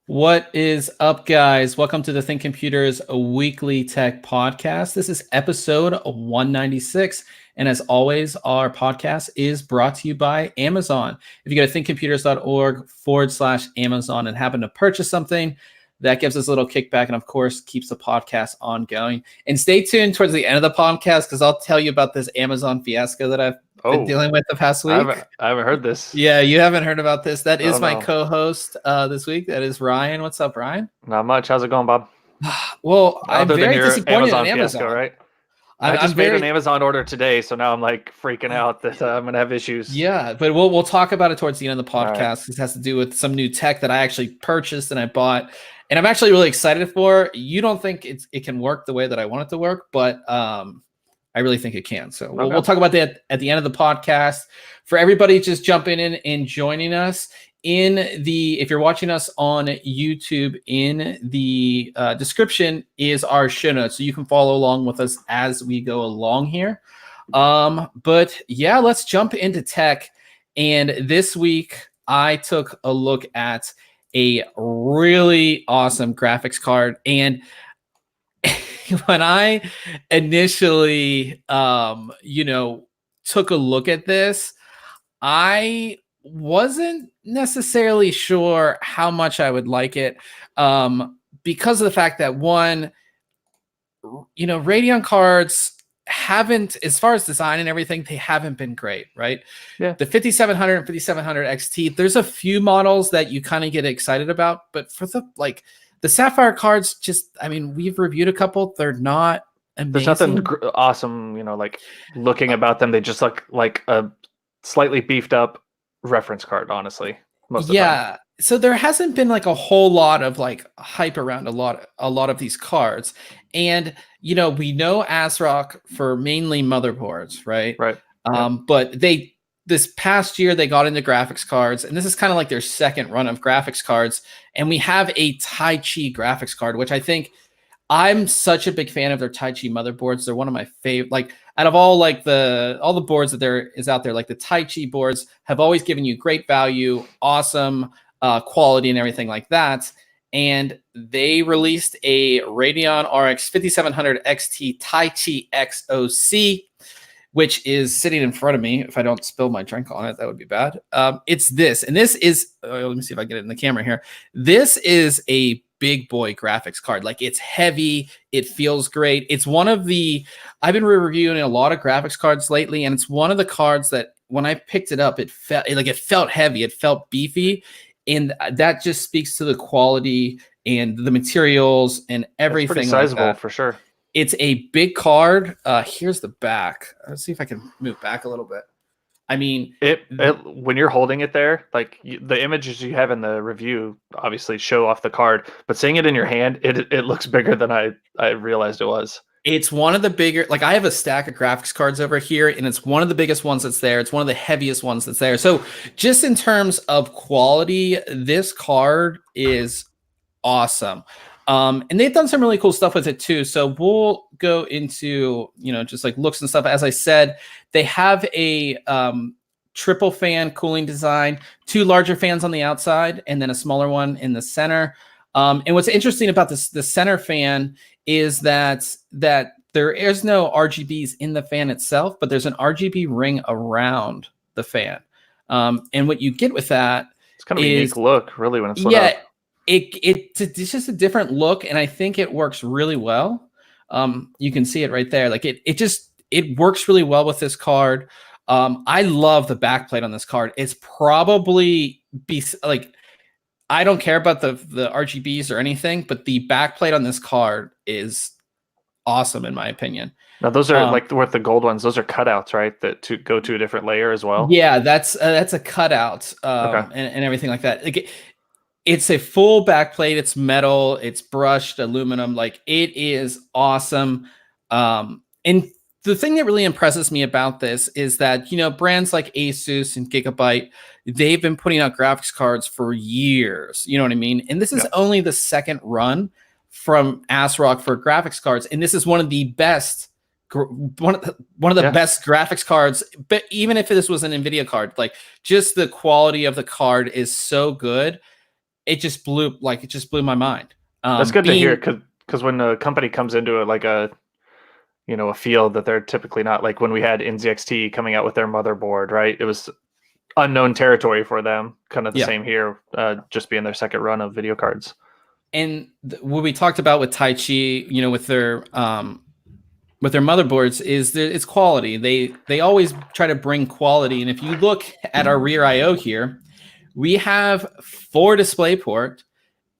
What is up, guys? Welcome to the Think Computers Weekly Tech Podcast. This is episode 196. And as always, our podcast is brought to you by Amazon. If you go to thinkcomputers.org/Amazon and happen to purchase something, that gives us a little kickback and, of course, keeps the podcast ongoing. And stay tuned towards the end of the podcast because I'll tell you about this Amazon fiasco that I've been dealing with the past week. I haven't heard this. Yeah, you haven't heard about this. That is my co-host this week. That is Ryan. What's up, Ryan? Not much. How's it going, Bob? Well, I'm very disappointed in Amazon. Fiasco, right? I just made an Amazon order today, so now I'm like freaking out that I'm gonna have issues. Yeah, but we'll talk about it towards the end of the podcast. Right. This has to do with some new tech that I actually purchased and I bought, and I'm actually really excited for. You don't think it can work the way that I want it to work, but I really think it can. So we'll talk about that at the end of the podcast. For everybody just jumping in and joining us, if you're watching us on YouTube, in the description is our show notes, so you can follow along with us as we go along here. But yeah, let's jump into tech. And this week, I took a look at a really awesome graphics card. And when I initially, took a look at this, I wasn't necessarily sure how much I would like it, because of the fact that one, Radeon cards haven't, as far as design and everything, they haven't been great, right? Yeah. The 5700 and 5700 XT, there's a few models that you kind of get excited about, but for the Sapphire cards, we've reviewed a couple. They're not amazing. There's nothing awesome, like looking about them. They just look like a slightly beefed up reference card, honestly. Most of the time. So there hasn't been like a whole lot of like hype around a lot of these cards. And, we know ASRock for mainly motherboards, right? Right. But this past year, they got into graphics cards, and this is kind of like their second run of graphics cards. And we have a Taichi graphics card, which I think I'm such a big fan of their Taichi motherboards. They're one of my favorite, like out of all the boards that there is out there, like the Taichi boards have always given you great value, awesome quality and everything like that. And they released a Radeon RX 5700 XT Taichi XOC, which is sitting in front of me. If I don't spill my drink on it, that would be bad. It's this, and this is, let me see if I get it in the camera here. This is a big boy graphics card. Like, it's heavy, it feels great. It's one of the, I've been reviewing a lot of graphics cards lately, and it's one of the cards that when I picked it up, it felt heavy, it felt beefy, and that just speaks to the quality and the materials and everything. It's pretty sizable, like, for sure. It's a big card. Here's the back. Let's see if I can move back a little bit. I mean, it when you're holding it there, like the images you have in the review obviously show off the card, but seeing it in your hand, it looks bigger than I realized it was. It's one of the bigger, like I have a stack of graphics cards over here, and it's one of the biggest ones that's there. It's one of the heaviest ones that's there. So just in terms of quality, this card is awesome. And they've done some really cool stuff with it too. So we'll go into, just like looks and stuff. As I said, they have a triple fan cooling design, 2 larger fans on the outside, and then a smaller one in the center. And what's interesting about the center fan is that there is no RGBs in the fan itself, but there's an RGB ring around the fan. And what you get with that, it's kind of a unique look, really, when it's lit up. It's just a different look, and I think it works really well. You can see it right there. Like it works really well with this card. I love the backplate on this card. It's probably I don't care about the RGBs or anything, but the backplate on this card is awesome in my opinion. Now those are like with the gold ones. Those are cutouts, right? That to go to a different layer as well. Yeah, that's a cutout and everything like that. Like it's a full backplate. It's metal. It's brushed aluminum. Like, it is awesome. And the thing that really impresses me about this is that, brands like Asus and Gigabyte, they've been putting out graphics cards for years. You know what I mean? And this is only the second run from ASRock for graphics cards. And this is one of the best, one of the best graphics cards. But even if this was an NVIDIA card, like, just the quality of the card is so good. it just blew my mind. That's good to hear, because when a company comes into it like a field that they're typically not, like when we had NZXT coming out with their motherboard, right? It was unknown territory for them. Kind of the same here, just being their second run of video cards. And what we talked about with Taichi, with their motherboards, is that it's quality. They always try to bring quality. And if you look at our rear I/O here, we have 4 DisplayPort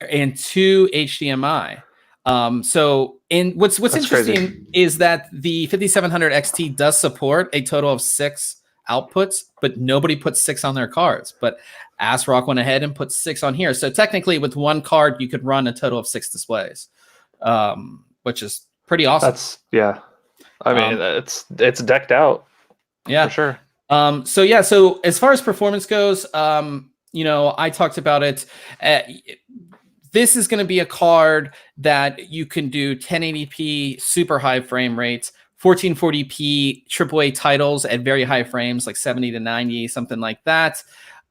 and 2 HDMI. And what's interesting crazy. Is that the 5700 XT does support a total of 6 outputs, but nobody puts 6 on their cards. But ASRock went ahead and put 6 on here. So technically, with one card, you could run a total of 6 displays, which is pretty awesome. I mean, it's decked out. Yeah, for sure. So as far as performance goes, I talked about it. This is going to be a card that you can do 1080p super high frame rates, 1440p AAA titles at very high frames, like 70 to 90, something like that.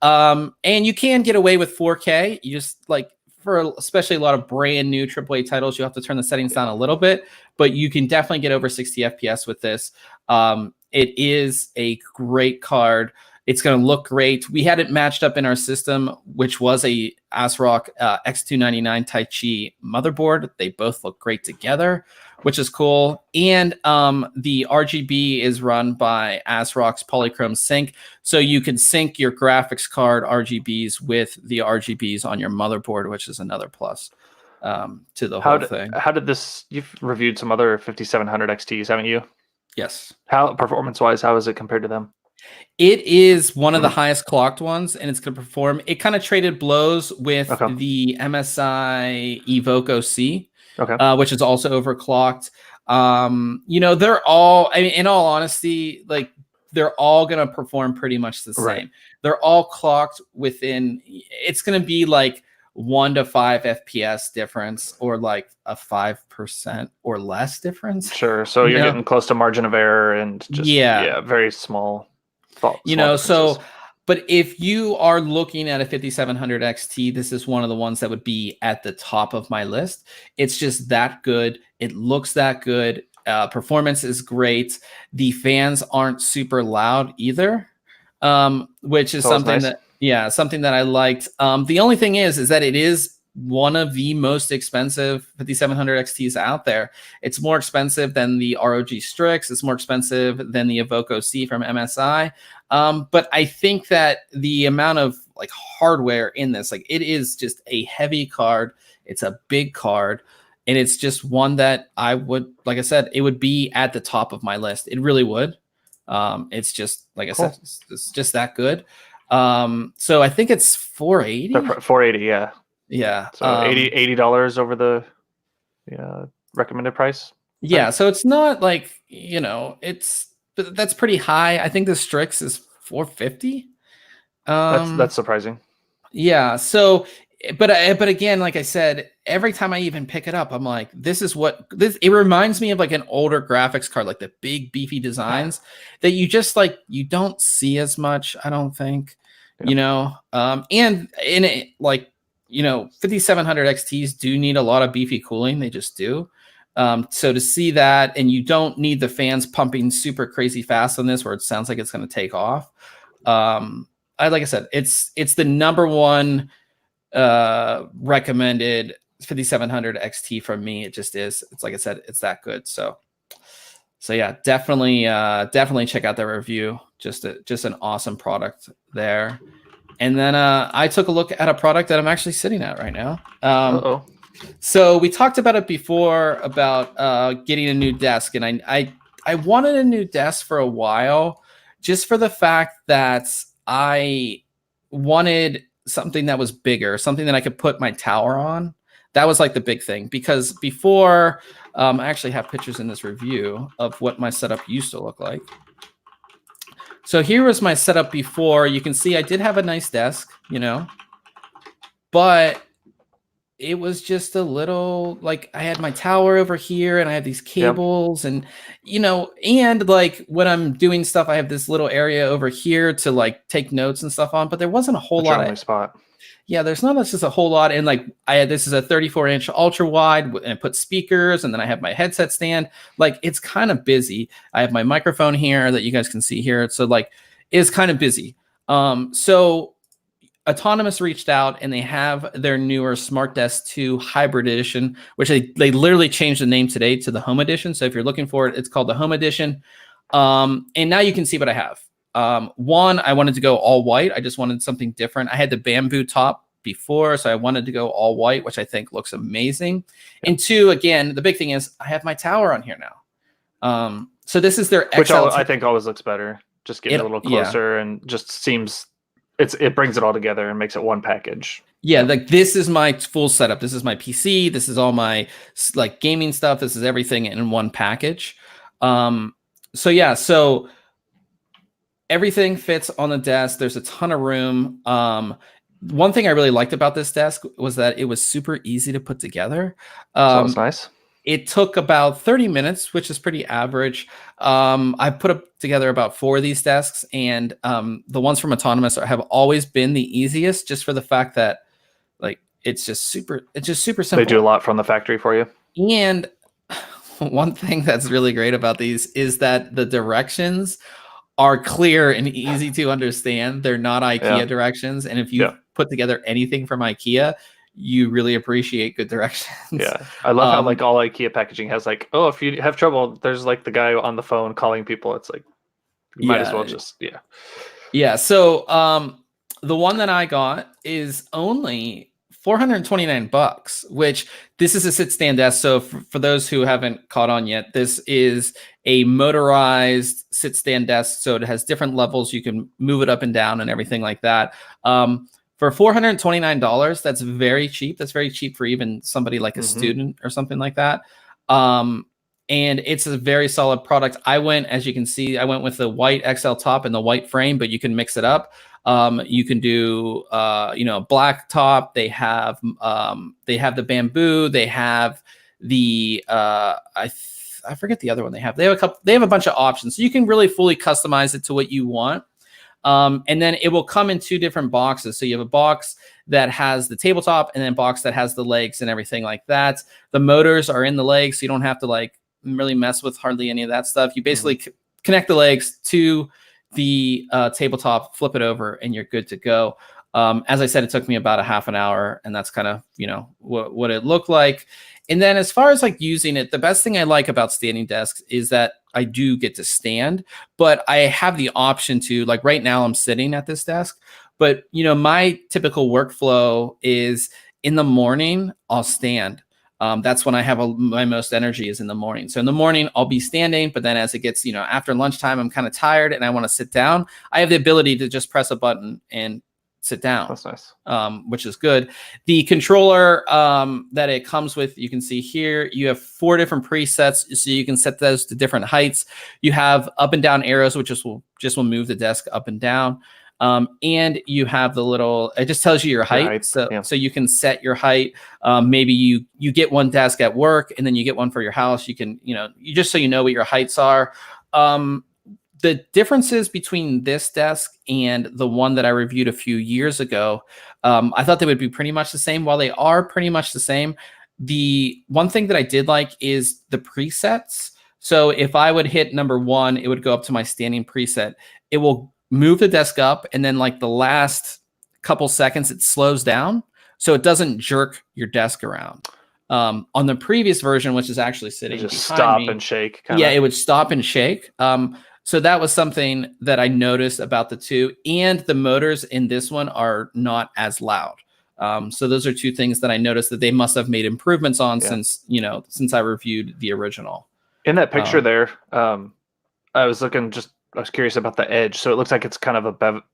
And you can get away with 4K. You just for especially a lot of brand new AAA titles, you have to turn the settings down a little bit, but you can definitely get over 60 FPS with this. It is a great card. It's going to look great. We had it matched up in our system, which was a ASRock X299 Taichi motherboard. They both look great together, which is cool. And the RGB is run by ASRock's Polychrome Sync, so you can sync your graphics card RGBs with the RGBs on your motherboard, which is another plus to the whole thing. How did this? You've reviewed some other 5700 XTs, haven't you? Yes. How performance-wise? How is it compared to them? It is one of the highest clocked ones, and it's going to perform. It kind of traded blows with the MSI Evoco C, which is also overclocked. They're all, I mean, in all honesty, they're all going to perform pretty much the same. Right. They're all clocked within, it's going to be 1 to 5 FPS difference, or a 5% or less difference. Sure. So you're getting close to margin of error, and just very small. But if you are looking at a 5700 XT, this is one of the ones that would be at the top of my list. It's just that good. It looks that good. Performance is great. The fans aren't super loud either, which is something nice. Something that I liked. The only thing is that it is one of the most expensive 5700 XTs out there. It's more expensive than the ROG Strix. It's more expensive than the Evoco C from MSI. But I think that the amount of hardware in this, it is just a heavy card. It's a big card, and it's just one that I would, like I said, it would be at the top of my list. It really would. It's just, like I said, it's just that good. So I think it's $480. $480, yeah. Yeah. So $80 over the recommended price. Yeah. So it's not that's pretty high. I think the Strix is $450. That's surprising. Yeah. So, but again, like I said, every time I even pick it up, I'm like, it reminds me of an older graphics card, the big beefy designs that you just you don't see as much, I don't think, and in it, 5700 XTs do need a lot of beefy cooling. They just do. So to see that, and you don't need the fans pumping super crazy fast on this, where it sounds like it's going to take off. Like I said, it's the number one recommended 5700 XT from me. It just is. It's like I said, it's that good. So yeah, definitely check out the review. Just an awesome product there. And then I took a look at a product that I'm actually sitting at right now. So we talked about it before about getting a new desk, and I wanted a new desk for a while, just for the fact that I wanted something that was bigger, something that I could put my tower on. That was the big thing, because before, I actually have pictures in this review of what my setup used to look like. So here was my setup before. You can see I did have a nice desk, but it was just a little like I had my tower over here and I have these Yep. cables and and like when I'm doing stuff, I have this little area over here to like take notes and stuff on, but there wasn't a whole That's your lot only of spot. yeah, there's not just a whole lot. And like this is a 34-inch ultra wide and it puts speakers and then I have my headset stand. Like it's kind of busy. I have my microphone here that you guys can see here. So like it's kind of busy. So Autonomous reached out and they have their newer SmartDesk 2 Hybrid Edition, which they literally changed the name today to the Home Edition. So if you're looking for it, it's called the Home Edition. And now you can see what I have. One, I wanted to go all white. I just wanted something different. I had the bamboo top before, so I wanted to go all white, which I think looks amazing. Yep. And two, again, the big thing is I have my tower on here now. So this is their XL. Which I think always looks better. Just getting a little closer and just seems... It brings it all together and makes it one package. Yeah, like this is my full setup. This is my PC. This is all my like gaming stuff. This is everything in one package. So everything fits on the desk. There's a ton of room. One thing I really liked about this desk was that it was super easy to put together. So that's nice. It took about 30 minutes, which is pretty average. I put together about 4 of these desks, and the ones from Autonomous have always been the easiest, just for the fact that like it's just super simple. They do a lot from the factory for you. And one thing that's really great about these is that the directions are clear and easy to understand. They're not IKEA directions, and if you put together anything from IKEA, you really appreciate good directions. Yeah. I love how like all IKEA packaging has like, oh, if you have trouble, there's like the guy on the phone calling people. It's like, you might as well just, Yeah. So the one that I got is only $429, which this is a sit stand desk. So for those who haven't caught on yet, this is a motorized sit stand desk. So it has different levels. You can move it up and down and everything like that. For $429, that's very cheap. That's very cheap for even somebody like a student or something like that. And it's a very solid product. As you can see, I went with the white XL top and the white frame, but you can mix it up. You can do, black top. They have the bamboo. They have the, I forget the other one they have. They have a bunch of options. So you can really fully customize it to what you want. And then it will come in 2 different boxes. So you have a box that has the tabletop and then a box that has the legs and everything like that. The motors are in the legs, so you don't have to like really mess with hardly any of that stuff. You basically connect the legs to the tabletop, flip it over, and you're good to go. As I said, it took me about a half an hour, and that's kind of, what it looked like. And then as far as like using it, the best thing I like about standing desks is that I do get to stand, but I have the option to, like right now I'm sitting at this desk, but my typical workflow is in the morning, I'll stand. That's when I have my most energy is in the morning. So in the morning, I'll be standing, but then as it gets, after lunchtime, I'm kind of tired and I want to sit down. I have the ability to just press a button and sit down. That's nice. Which is good. The controller that it comes with, you can see here, you have 4 different presets, so you can set those to different heights. You have up and down arrows, which will move the desk up and down. And you have the little, it just tells you your height. So you can set your height. Maybe you get one desk at work and then you get one for your house. You can, you just so you know what your heights are. The differences between this desk and the one that I reviewed a few years ago, I thought they would be pretty much the same. While they are pretty much the same, the one thing that I did like is the presets. So if I would hit number 1, it would go up to my standing preset. It will move the desk up, and then like the last couple seconds, it slows down. So it doesn't jerk your desk around. On the previous version, which is actually sitting just behind stop me, and shake. Yeah, it would stop and shake. So that was something that I noticed about the 2, and the motors in this one are not as loud. So those are 2 things that I noticed that they must have made improvements on since I reviewed the original. In that picture there, I was curious about the edge. So it looks like it's kind of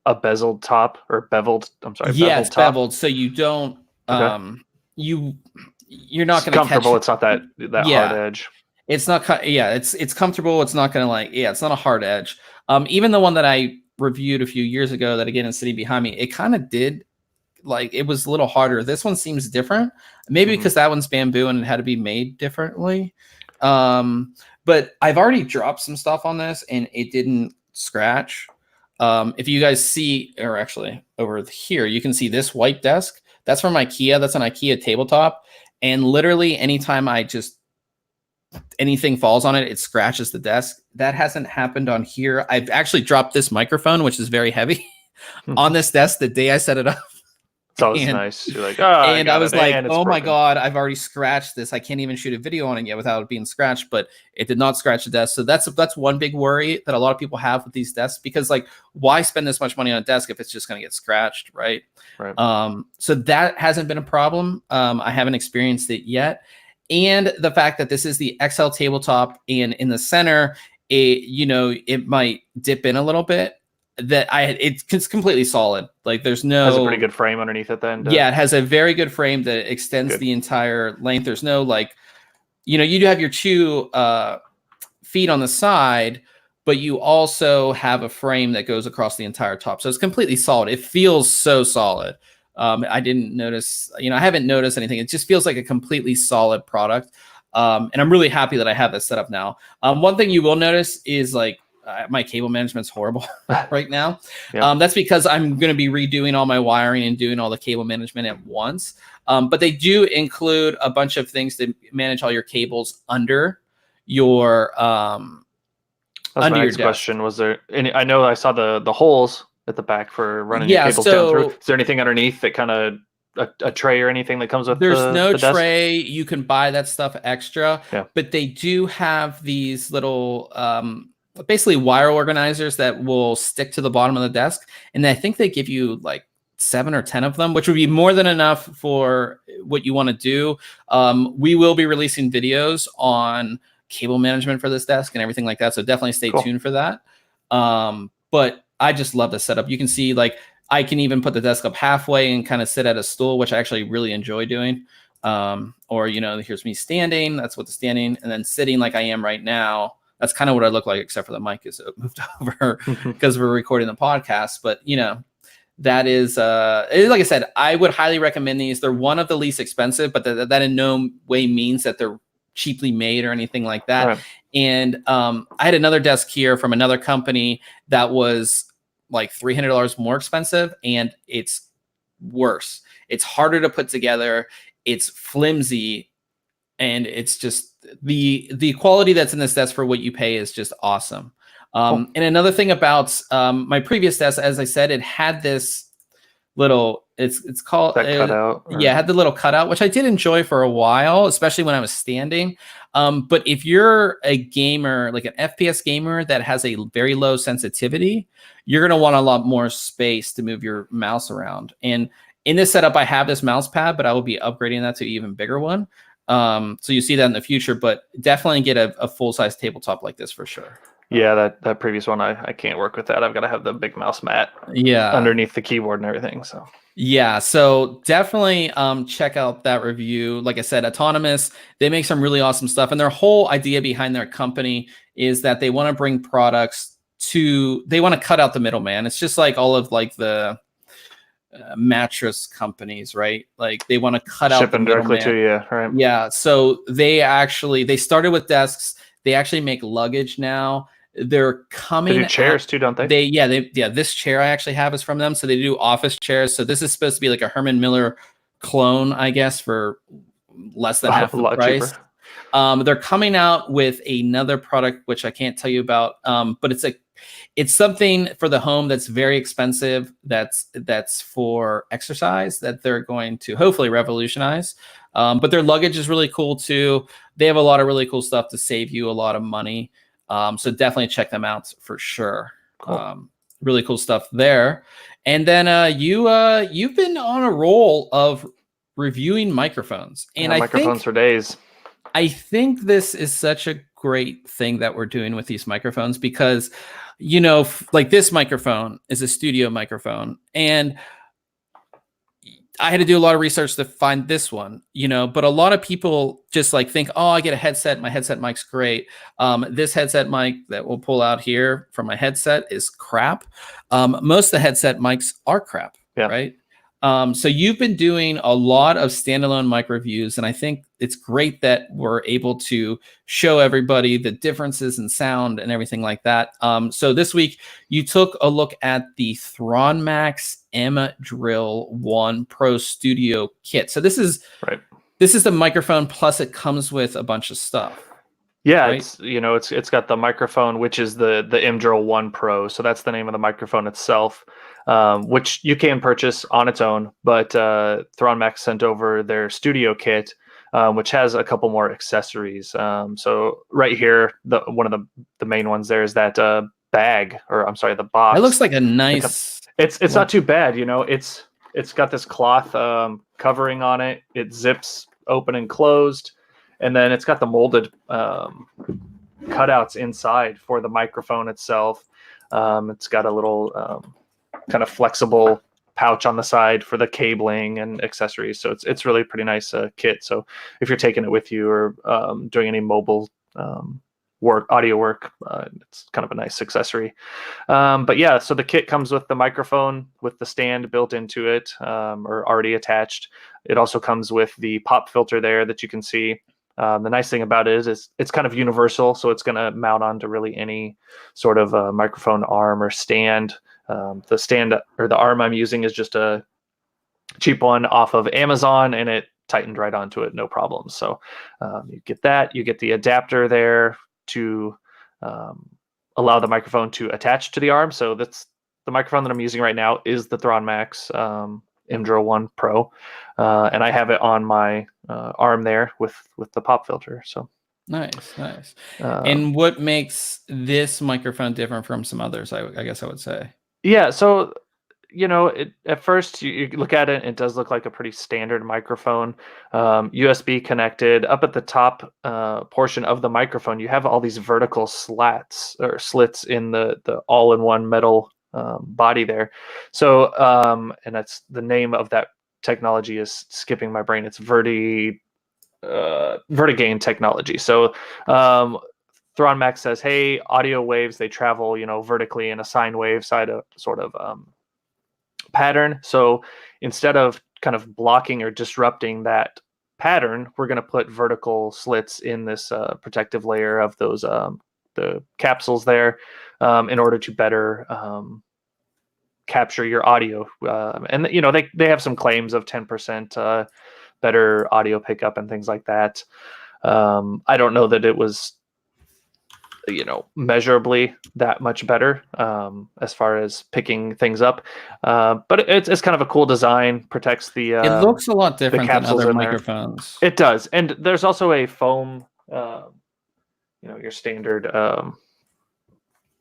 a bezeled top or beveled. I'm sorry. Yeah, it's beveled. So you don't, you're not going to comfortable. It's not that hard edge. It's not, it's comfortable. It's not going to it's not a hard edge. Even the one that I reviewed a few years ago that again is sitting behind me, it kind of did like it was a little harder. This one seems different, maybe because that one's bamboo and it had to be made differently. But I've already dropped some stuff on this and it didn't scratch. If you guys see, or actually over here, you can see this white desk. That's from IKEA. That's an IKEA tabletop. And literally anytime anything falls on it, it scratches the desk. That hasn't happened on here. I've actually dropped this microphone, which is very heavy, on this desk the day I set it up. It's always nice. You're like, and I was like, oh my God, I've already scratched this. I can't even shoot a video on it yet without it being scratched, but it did not scratch the desk. So that's one big worry that a lot of people have with these desks, because like, why spend this much money on a desk if it's just going to get scratched, right? So that hasn't been a problem. I haven't experienced it yet. And the fact that this is the XL tabletop and in the center, it might dip in a little bit. It's completely solid. Like there's no, has a pretty good frame underneath it then. Yeah, it has a very good frame that extends the entire length. There's no like, you do have your two feet on the side, but you also have a frame that goes across the entire top. So it's completely solid. It feels so solid. I didn't notice, I haven't noticed anything. It just feels like a completely solid product. And I'm really happy that I have this set up now. One thing you will notice is like, my cable management's horrible right now. That's because I'm going to be redoing all my wiring and doing all the cable management at once. But they do include a bunch of things to manage all your cables under your That's my next question. Was there any? I know I saw the holes at the back for running your cables down through. Is there anything underneath that kind of a tray or anything that comes with? There's no tray. You can buy that stuff extra. But they do have these little basically wire organizers that will stick to the bottom of the desk. And I think they give you like 7 or 10 of them, which would be more than enough for what you want to do. We will be releasing videos on cable management for this desk and everything like that. So definitely stay tuned for that. But I just love the setup. You can see like I can even put the desk up halfway and kind of sit at a stool, which I actually really enjoy doing. Or, here's me standing. That's what the standing, and then sitting like I am right now. That's kind of what I look like, except for the mic is moved over because we're recording the podcast. But, that is, like I said, I would highly recommend these. They're one of the least expensive, but that in no way means that they're cheaply made or anything like that. And I had another desk here from another company that was like $300 more expensive, and it's worse. It's harder to put together. It's flimsy, and it's just the quality that's in this desk for what you pay is just awesome. And another thing about my previous desk, as I said, it had this little, it's called cutout. It had the little cutout, which I did enjoy for a while, especially when I was standing. But if you're a gamer, like an FPS gamer that has a very low sensitivity, you're going to want a lot more space to move your mouse around. And in this setup, I have this mouse pad, but I will be upgrading that to an even bigger one. So you see that in the future, but definitely get a full-size tabletop like this for sure. Yeah, that previous one, I can't work with that. I've got to have the big mouse mat underneath the keyboard and everything. So definitely check out that review. Like I said, Autonomous, they make some really awesome stuff. And their whole idea behind their company is that they want to bring products they want to cut out the middleman. It's just like all of like the mattress companies, right? Like they want to cut out shipping directly to you, right? Yeah. So they started with desks. They actually make luggage now. They're coming. They do chairs too, don't they? This chair I actually have is from them. So they do office chairs. So this is supposed to be like a Herman Miller clone, I guess, for less than half the price. They're coming out with another product which I can't tell you about, but it's something for the home that's very expensive. That's for exercise that they're going to hopefully revolutionize. But their luggage is really cool too. They have a lot of really cool stuff to save you a lot of money. So definitely check them out for sure. Cool. Really cool stuff there. And then you've been on a roll of reviewing microphones, and microphones for days. I think this is such a great thing that we're doing with these microphones because, like this microphone is a studio microphone, and I had to do a lot of research to find this one, but a lot of people just like think, oh, I get a headset. My headset mic's great. This headset mic that we'll pull out here from my headset is crap. Most of the headset mics are crap, right? So you've been doing a lot of standalone mic reviews, and I think it's great that we're able to show everybody the differences in sound and everything like that. So this week you took a look at the ThronMax M Drill 1 Pro Studio kit. So this is the microphone, plus it comes with a bunch of stuff. Yeah, right? it's got the microphone, which is the M Drill 1 Pro. So that's the name of the microphone itself, which you can purchase on its own. But ThronMax sent over their studio kit, which has a couple more accessories. So right here, one of the main ones there is that bag, or I'm sorry, the box. It looks like a nice. It's not too bad, It's got this cloth covering on it. It zips open and closed. And then it's got the molded cutouts inside for the microphone itself. It's got a little kind of flexible pouch on the side for the cabling and accessories. So it's really a pretty nice kit. So if you're taking it with you or doing any mobile audio work, it's kind of a nice accessory. But yeah, so the kit comes with the microphone with the stand built into it, or already attached. It also comes with the pop filter there that you can see. The nice thing about it is it's kind of universal, so it's going to mount onto really any sort of microphone arm or stand. The stand or the arm I'm using is just a cheap one off of Amazon, and it tightened right onto it, no problem. So you get that. You get the adapter there to allow the microphone to attach to the arm. So that's the microphone that I'm using right now is the ThronMax M Drill 1 Pro, and I have it on my arm there with the pop filter. So nice. And what makes this microphone different from some others? I guess I would say. Yeah. So at first you look at it, it does look like a pretty standard microphone, USB connected. Up at the top portion of the microphone, you have all these vertical slits in the all-in-one metal body there. So and that's the name of that technology is skipping my brain. It's Vertigain technology. So ThronMax says, hey, audio waves, they travel vertically in a sine wave sort of pattern. So instead of kind of blocking or disrupting that pattern, we're going to put vertical slits in this protective layer of those the capsules there in order to better capture your audio. And they have some claims of 10% better audio pickup and things like that. I don't know that it was measurably that much better as far as picking things up, but it's kind of a cool design. Protects the it looks a lot different than other microphones. It does. And there's also a foam your standard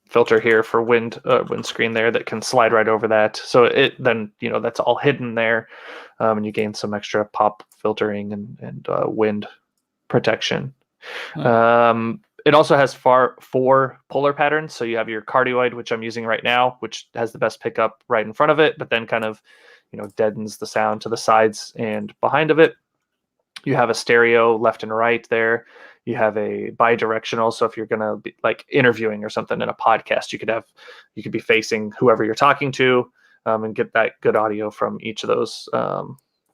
filter here for windscreen there that can slide right over that, so that's all hidden there, and you gain some extra pop filtering and wind protection. It also has four polar patterns. So you have your cardioid, which I'm using right now, which has the best pickup right in front of it, but then kind of, deadens the sound to the sides and behind of it. You have a stereo left and right there. You have a bidirectional. So if you're going to be like interviewing or something in a podcast, you could be facing whoever you're talking to and get that good audio from each of those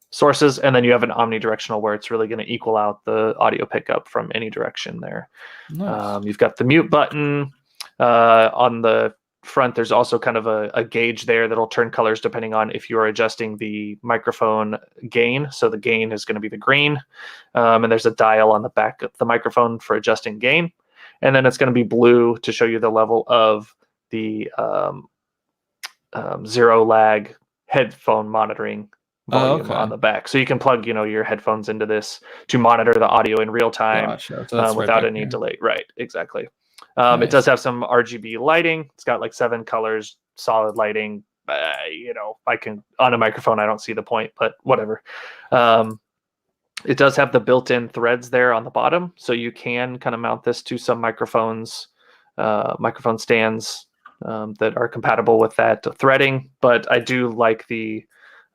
sources. And then you have an omnidirectional where it's really going to equal out the audio pickup from any direction there. Nice. You've got the mute button on the front. There's also kind of a gauge there that'll turn colors depending on if you're adjusting the microphone gain. So the gain is going to be the green, and there's a dial on the back of the microphone for adjusting gain. And then it's going to be blue to show you the level of the zero lag headphone monitoring volume on the back. So you can plug your headphones into this to monitor the audio in real time. So without any delay. Right, exactly. Nice. It does have some RGB lighting. It's got like 7 colors, solid lighting. I can, on a microphone, I don't see the point, but whatever. It does have the built-in threads there on the bottom, so you can kind of mount this to some microphone stands that are compatible with that threading. But I do like the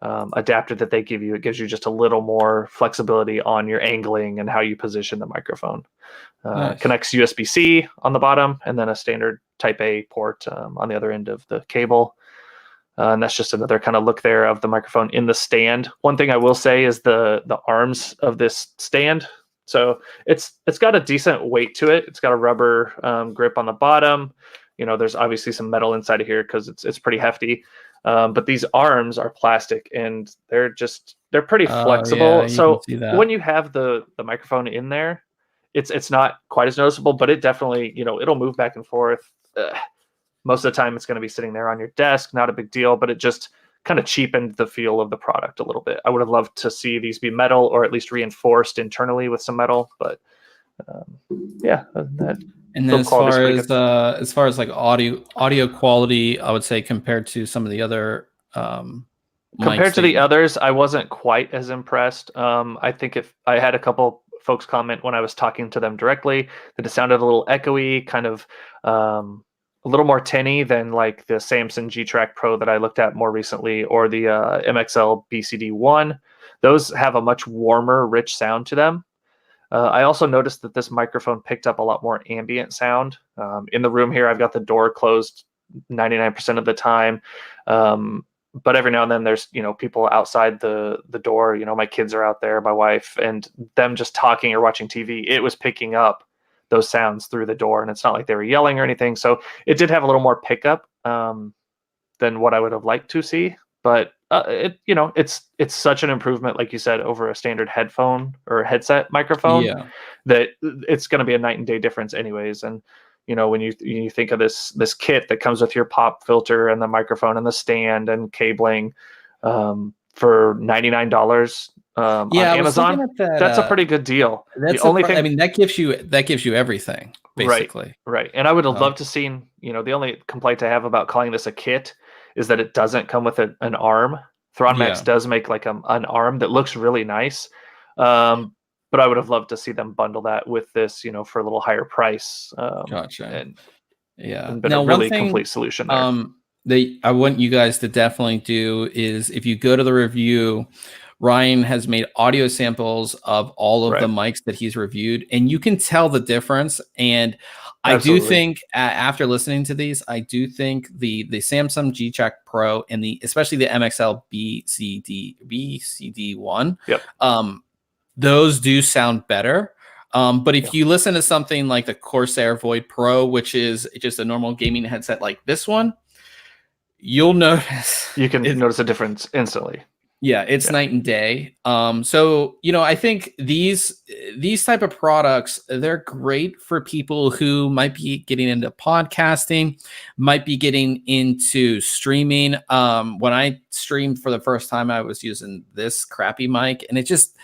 adapter that they give you. It gives you just a little more flexibility on your angling and how you position the microphone. Nice. Connects USB-C on the bottom, and then a standard Type A port on the other end of the cable. And that's just another kind of look there of the microphone in the stand. One thing I will say is the arms of this stand. So it's got a decent weight to it. It's got a rubber grip on the bottom. There's obviously some metal inside of here because it's pretty hefty. But these arms are plastic and they're pretty flexible. Yeah, you so can see that. when you have the microphone in there, it's not quite as noticeable, but it definitely, it'll move back and forth. Most of the time it's going to be sitting there on your desk, not a big deal, but it just kind of cheapened the feel of the product a little bit. I would have loved to see these be metal or at least reinforced internally with some metal, but yeah. And then as far as like audio quality, I would say compared to some of the other compared to the others, I wasn't quite as impressed. I think if I had a couple folks comment when I was talking to them directly that it sounded a little echoey, kind of a little more tinny than like the Samson G-Track Pro that I looked at more recently, or the MXL BCD1. Those have a much warmer, rich sound to them. I also noticed that this microphone picked up a lot more ambient sound. In the room here, I've got the door closed 99% of the time. But every now and then there's, people outside the door, my kids are out there, my wife, and them just talking or watching TV. It was picking up those sounds through the door, and it's not like they were yelling or anything. So it did have a little more pickup than what I would have liked to see. But it's such an improvement, like you said, over a standard headphone or headset microphone, that it's going to be a night and day difference anyways. And when you think of this kit that comes with your pop filter and the microphone and the stand and cabling for $99 on Amazon, that's a pretty good deal. That's the only thing. I mean, that gives you everything basically. Right. And I would have loved to seen. The only complaint I have about calling this a kit is that it doesn't come with an arm. Thronmax does make like an arm that looks really nice. But I would have loved to see them bundle that with this, for a little higher price. Gotcha. And been a really complete solution there. I want you guys to definitely do is, if you go to the review, Ryan has made audio samples of all of the mics that he's reviewed, and you can tell the difference. And Absolutely. I do think after listening to these, I do think the Samsung G-Track Pro and especially the MXL BCD1, those do sound better. But if you listen to something like the Corsair Void Pro, which is just a normal gaming headset like this one, you'll notice. You can notice a difference instantly. Yeah, it's night and day. So, I think these type of products, they're great for people who might be getting into podcasting, might be getting into streaming. When I streamed for the first time, I was using this crappy mic, and it just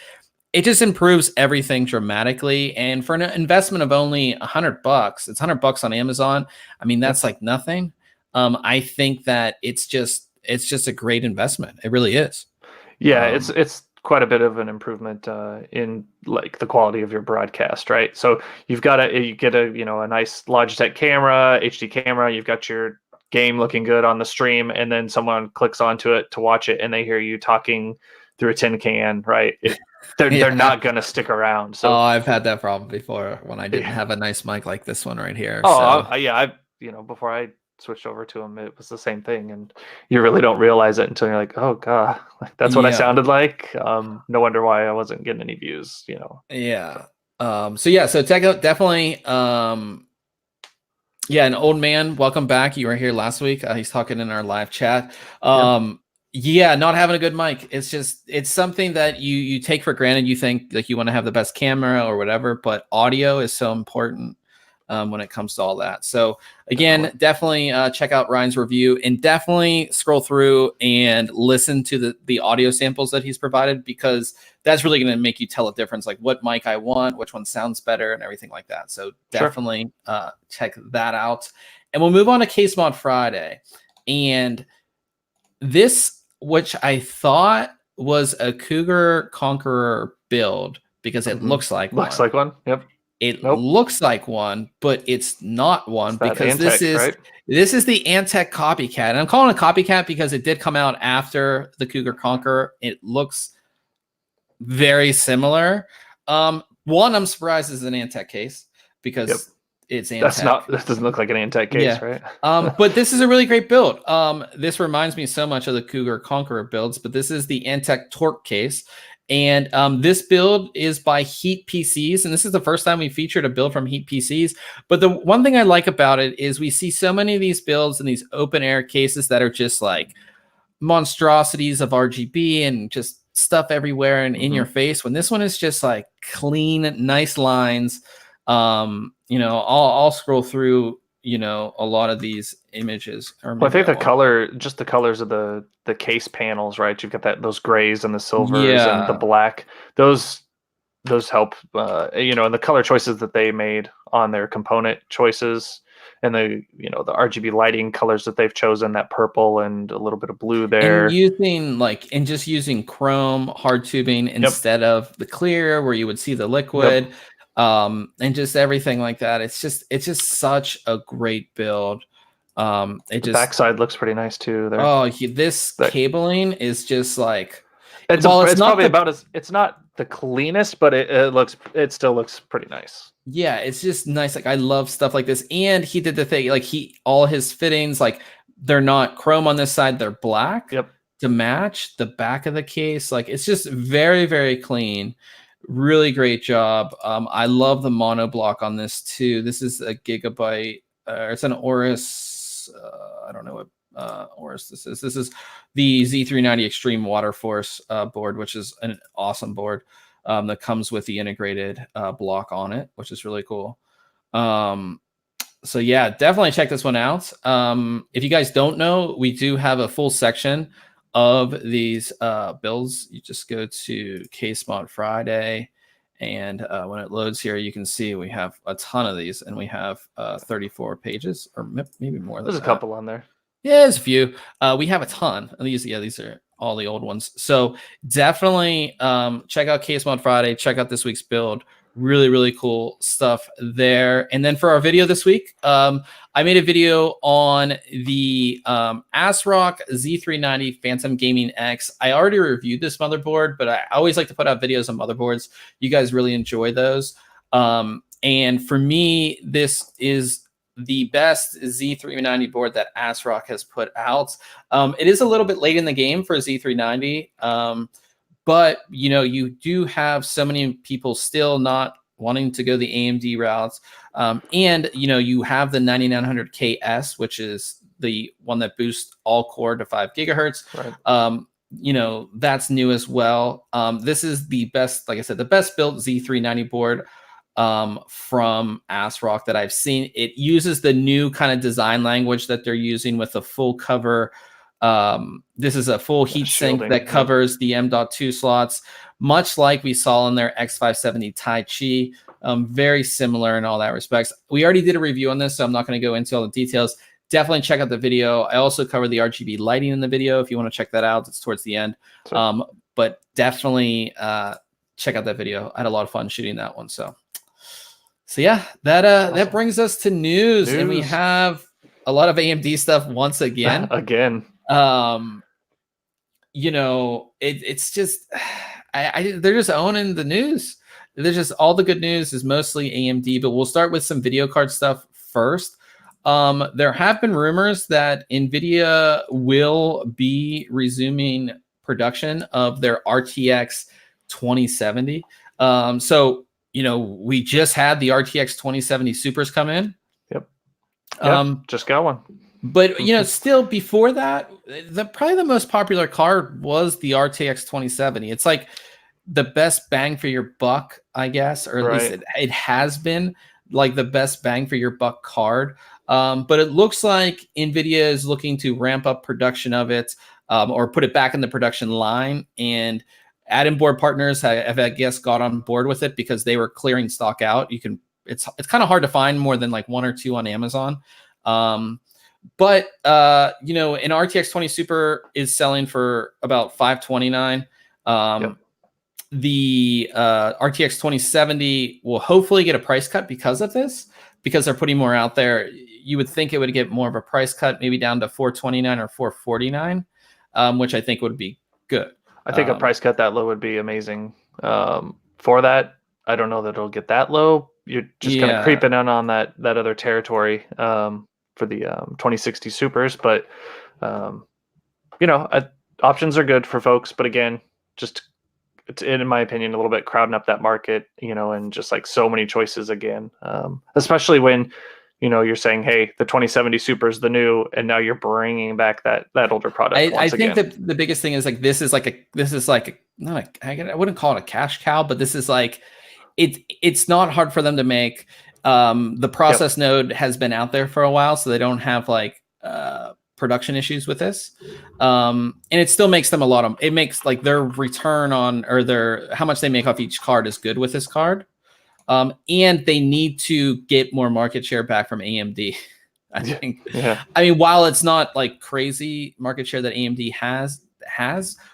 improves everything dramatically. And for an investment of only $100, it's $100 on Amazon. I mean, that's like nothing. I think that it's just a great investment. It really is. Yeah, it's quite a bit of an improvement in like the quality of your broadcast, right? So you get a nice Logitech camera, HD camera. You've got your game looking good on the stream, and then someone clicks onto it to watch it, and they hear you talking through a tin can, right? They're not going to stick around. So I've had that problem before when I didn't have a nice mic like this one right here. Before I switched over to them, it was the same thing, and you really don't realize it until you're like, oh god, that's what I sounded like. No wonder why I wasn't getting any views. So check out definitely. An old man, welcome back. You were here last week. He's talking in our live chat. Not having a good mic. It's something that you take for granted. You think like you want to have the best camera or whatever, but audio is so important when it comes to all that. So again, definitely check out Ryan's review, and definitely scroll through and listen to the audio samples that he's provided, because that's really going to make you tell a difference, like what mic I want, which one sounds better, and everything like that. So definitely check that out. And we'll move on to Case Mod Friday. And this, which I thought was a Cougar Conqueror build, because it looks like one. Looks like one. Yep. It looks like one, but it's not one, because Antec, this is the Antec copycat. And I'm calling it a copycat because it did come out after the Cougar Conqueror. It looks very similar. One, I'm surprised it's an Antec case, because it's That Antec. doesn't look like an Antec case, Yeah. right? But this is a really great build. This reminds me so much of the Cougar Conqueror builds, but this is the Antec Torque case. And this build is by Heat PCs. And this is the first time we featured a build from Heat PCs. But the one thing I like about it is we see so many of these builds in these open air cases that are just like monstrosities of RGB and just stuff everywhere and in your face, when this one is just like clean, nice lines. I'll scroll through, a lot of these images. Or Well, I think the colors of the case panels, right? You've got those grays and the silvers and the black. Those help, and the color choices that they made on their component choices, and the RGB lighting colors that they've chosen, that purple and a little bit of blue there. And just using chrome hard tubing instead of the clear where you would see the liquid. And just everything like that. It's just such a great build. The backside looks pretty nice too. There. Cabling is just like it's not the cleanest, but it still looks pretty nice. Yeah, it's just nice. Like I love stuff like this. And he did the thing, like all his fittings, like they're not chrome on this side, they're black to match the back of the case. Like it's just very, very clean. Really great job. I love the mono block on this too. This is a Gigabyte. It's an Aorus. I don't know what Aorus this is. This is the Z390 Extreme Water Force board, which is an awesome board that comes with the integrated block on it, which is really cool. So yeah, definitely check this one out. If you guys don't know, we do have a full section of these builds. You just go to Case Mod Friday, and when it loads here, you can see we have a ton of these, and we have 34 pages, or maybe more. There's a couple on there. Yeah, there's a few. We have a ton of these. Yeah, these are all the old ones. So definitely check out Case Mod Friday. Check out this week's build. Really, really cool stuff there. And then for our video this week, I made a video on the ASRock Z390 Phantom Gaming X. I already reviewed this motherboard, but I always like to put out videos on motherboards. You guys really enjoy those. And for me, this is the best Z390 board that ASRock has put out. It is a little bit late in the game for a Z390. But, you do have so many people still not wanting to go the AMD routes. And, you have the 9900KS, which is the one that boosts all core to 5 gigahertz. Right. That's new as well. This is the best, like I said, the best built Z390 board from ASRock that I've seen. It uses the new kind of design language that they're using with the full cover. This is a full heatsink that covers the M.2 slots, much like we saw in their X570 Taichi. Very similar in all that respects. We already did a review on this, so I'm not going to go into all the details. Definitely check out the video. I also cover the RGB lighting in the video. If you want to check that out, it's towards the end. But definitely check out that video. I had a lot of fun shooting that one. So yeah, that awesome. That brings us to news, and we have a lot of AMD stuff once again. It's just they're just owning the news. There's just all the good news is mostly AMD, but we'll start with some video card stuff first. There have been rumors that NVIDIA will be resuming production of their RTX 2070. We just had the RTX 2070 Supers come in. Just got one. But still before that, probably the most popular card was the RTX 2070. It's like the best bang for your buck, I guess, or at least it has been like the best bang for your buck card. But it looks like NVIDIA is looking to ramp up production of it, or put it back in the production line. And add-in board partners have, I guess, got on board with it because they were clearing stock out. It's kind of hard to find more than like one or two on Amazon. But an RTX 20 Super is selling for about $529. The RTX 2070 will hopefully get a price cut because of this, because they're putting more out there. You would think it would get more of a price cut, maybe down to $429 or $449, which I think would be good. I think a price cut that low would be amazing. For that, I don't know that it'll get that low, you're just kind of creeping in on that other territory for the 2060 Supers. But options are good for folks. But again, just it's in my opinion a little bit crowding up that market, and just like so many choices again, especially when you're saying, hey, the 2070 Super is the new, and now you're bringing back that older product. I think that the biggest thing is like this is like I wouldn't call it a cash cow, but this is like it's not hard for them to make. The process node has been out there for a while, so they don't have like production issues with this, and it still makes them it makes like their return on, or their how much they make off each card is good with this card. And they need to get more market share back from AMD. I think. Yeah. I mean, while it's not like crazy market share that AMD has,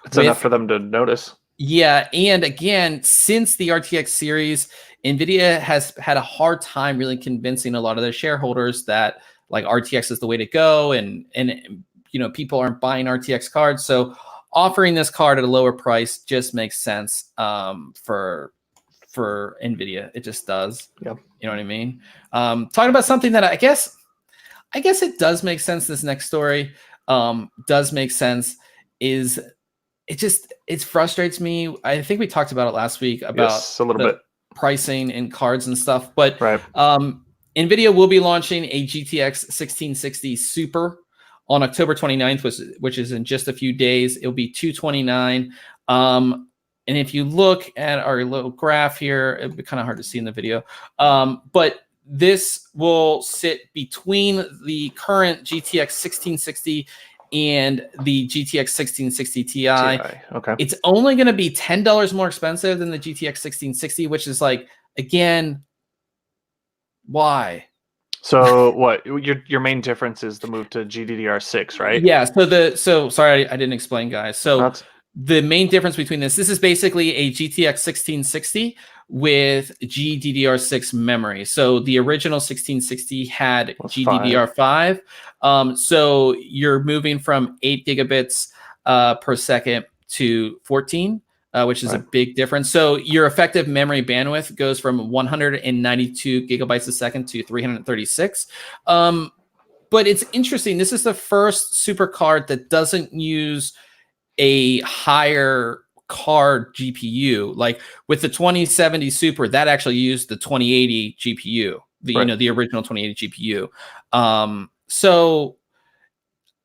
it's enough for them to notice. Yeah, and again, since the RTX series, NVIDIA has had a hard time really convincing a lot of their shareholders that like RTX is the way to go, and people aren't buying RTX cards, so offering this card at a lower price just makes sense for NVIDIA. It just does. Yep. You know what I mean? Talking about something that I guess it does make sense. This next story does make sense. It frustrates me. I think we talked about it last week about a little bit pricing and cards and stuff. But right. NVIDIA will be launching a GTX 1660 Super on October 29th, which is in just a few days. It'll be $229. And if you look at our little graph here, it'd be kind of hard to see in the video. But this will sit between the current GTX 1660 and the GTX 1660 Ti. Okay. It's only going to be $10 more expensive than the GTX 1660, which is like, again, why? So what your main difference is the move to GDDR6, right? Yeah. So sorry, I didn't explain, guys. So the main difference between this is basically a GTX 1660 with GDDR6 memory. So the original 1660 had GDDR5. So you're moving from 8 gigabits per second to 14, which is a big difference. So your effective memory bandwidth goes from 192 gigabytes a second to 336. But it's interesting. This is the first super card that doesn't use a higher card GPU. Like with the 2070 Super, that actually used the 2080 GPU, the original 2080 GPU. So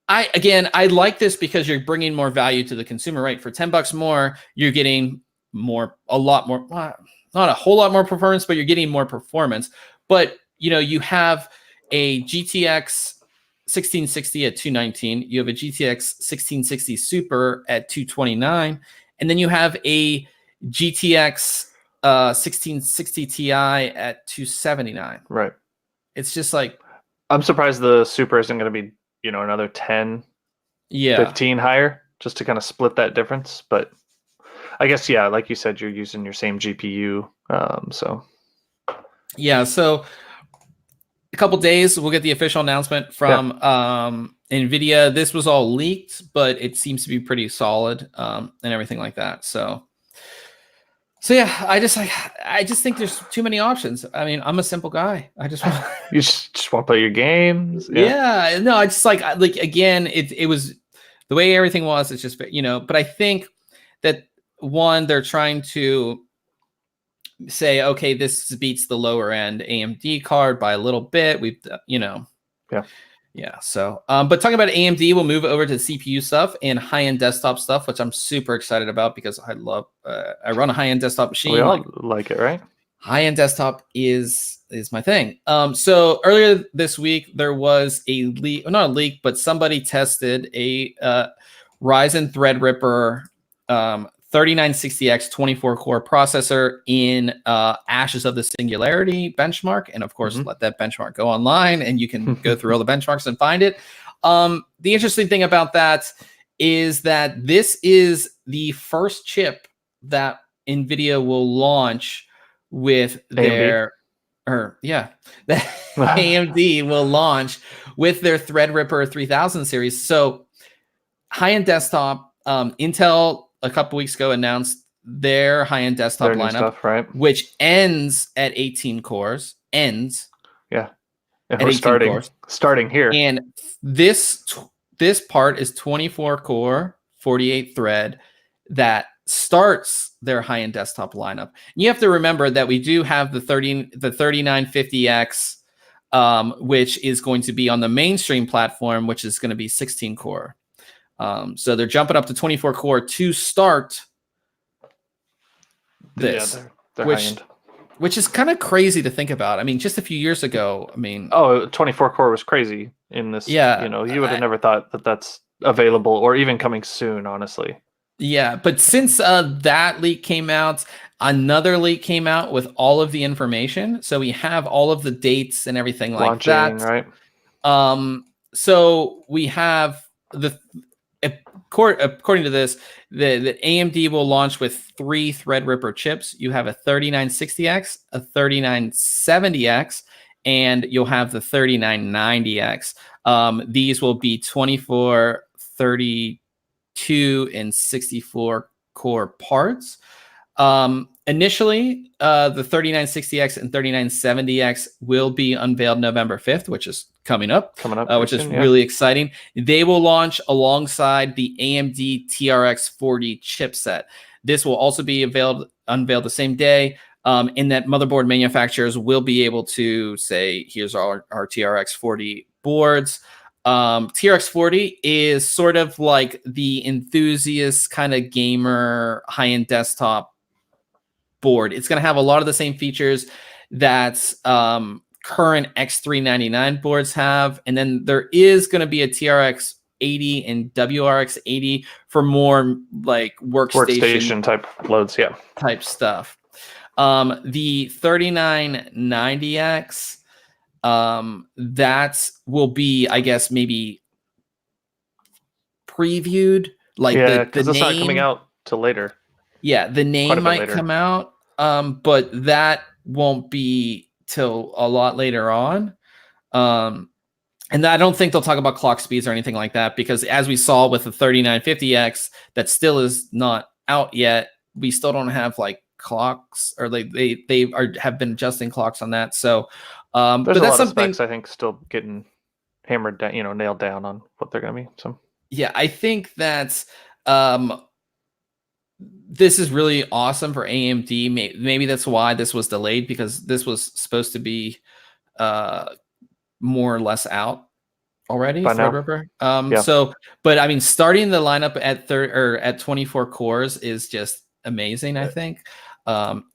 I like this because you're bringing more value to the consumer, right? For $10 more, you're getting a lot more, not a whole lot more performance, but you're getting more performance. But you have a GTX 1660 at $219. You have a GTX 1660 Super at $229, and then you have a GTX 1660 Ti at $279. Right. It's just like, I'm surprised the Super isn't going to be another 10, 15 higher, just to kind of split that difference. But I guess like you said, you're using your same GPU, so a couple days, we'll get the official announcement from NVIDIA. This was all leaked, but it seems to be pretty solid and everything like that. So yeah, I just think there's too many options. I mean, I'm a simple guy. I just want you just want to play your games. Yeah. No, I just like again, it was the way everything was. It's just but I think that one, they're trying to say, okay, this beats the lower end AMD card by a little bit. We've, So, but talking about AMD, we'll move over to CPU stuff and high-end desktop stuff, which I'm super excited about because I love. I run a high-end desktop machine. We all like it, right? High-end desktop is my thing. So earlier this week there was a leak, not a leak, but somebody tested a Ryzen Threadripper 3960X 24-core processor in Ashes of the Singularity benchmark. And of course, let that benchmark go online and you can go through all the benchmarks and find it. The interesting thing about that is that this is the first chip that NVIDIA will launch with their... AMD will launch with their Threadripper 3000 series. So high-end desktop, Intel a couple weeks ago announced their high-end desktop Their new lineup, stuff, right? which ends at 18 cores. Ends Yeah, and at we're 18 cores. starting here. And this part is 24 core, 48 thread that starts their high-end desktop lineup. And you have to remember that we do have the 3950X, which is going to be on the mainstream platform, which is going to be 16 core. So they're jumping up to 24 core to start this, they're high-end. Which is kind of crazy to think about. I mean, just a few years ago, 24 core was crazy in this. Yeah, you would have never thought that that's available or even coming soon, honestly. Yeah, but since that leak came out, another leak came out with all of the information. So we have all of the dates and everything like Launching, that. Right? So we have according to this, the AMD will launch with 3 Threadripper chips. You have a 3960X, a 3970X, and you'll have the 3990X. These will be 24, 32, and 64 core parts. Initially, the 3960X and 3970X will be unveiled November 5th, which is coming up, which is really exciting. They will launch alongside the AMD TRX 40 chipset. This will also be unveiled the same day, in that motherboard manufacturers will be able to say, here's our TRX 40 boards. TRX 40 is sort of like the enthusiast kind of gamer high-end desktop board. It's going to have a lot of the same features that current X399 boards have, and then there is going to be a TRX 80 and WRX 80 for more like workstation type loads, type stuff. The 3990X, that will be, I guess, maybe previewed, like because it's not coming out till later. Yeah, the name might come out, but that won't be till a lot later on. And I don't think they'll talk about clock speeds or anything like that, because as we saw with the 3950X, that still is not out yet. We still don't have like clocks, or like they have been adjusting clocks on that. So there's but a lot of specs, I think, still getting hammered down, nailed down on what they're going to be. So yeah, I think that's this is really awesome for AMD. Maybe that's why this was delayed, because this was supposed to be more or less out already. Threadripper. So, but I mean, starting the lineup at 24 cores is just amazing. I think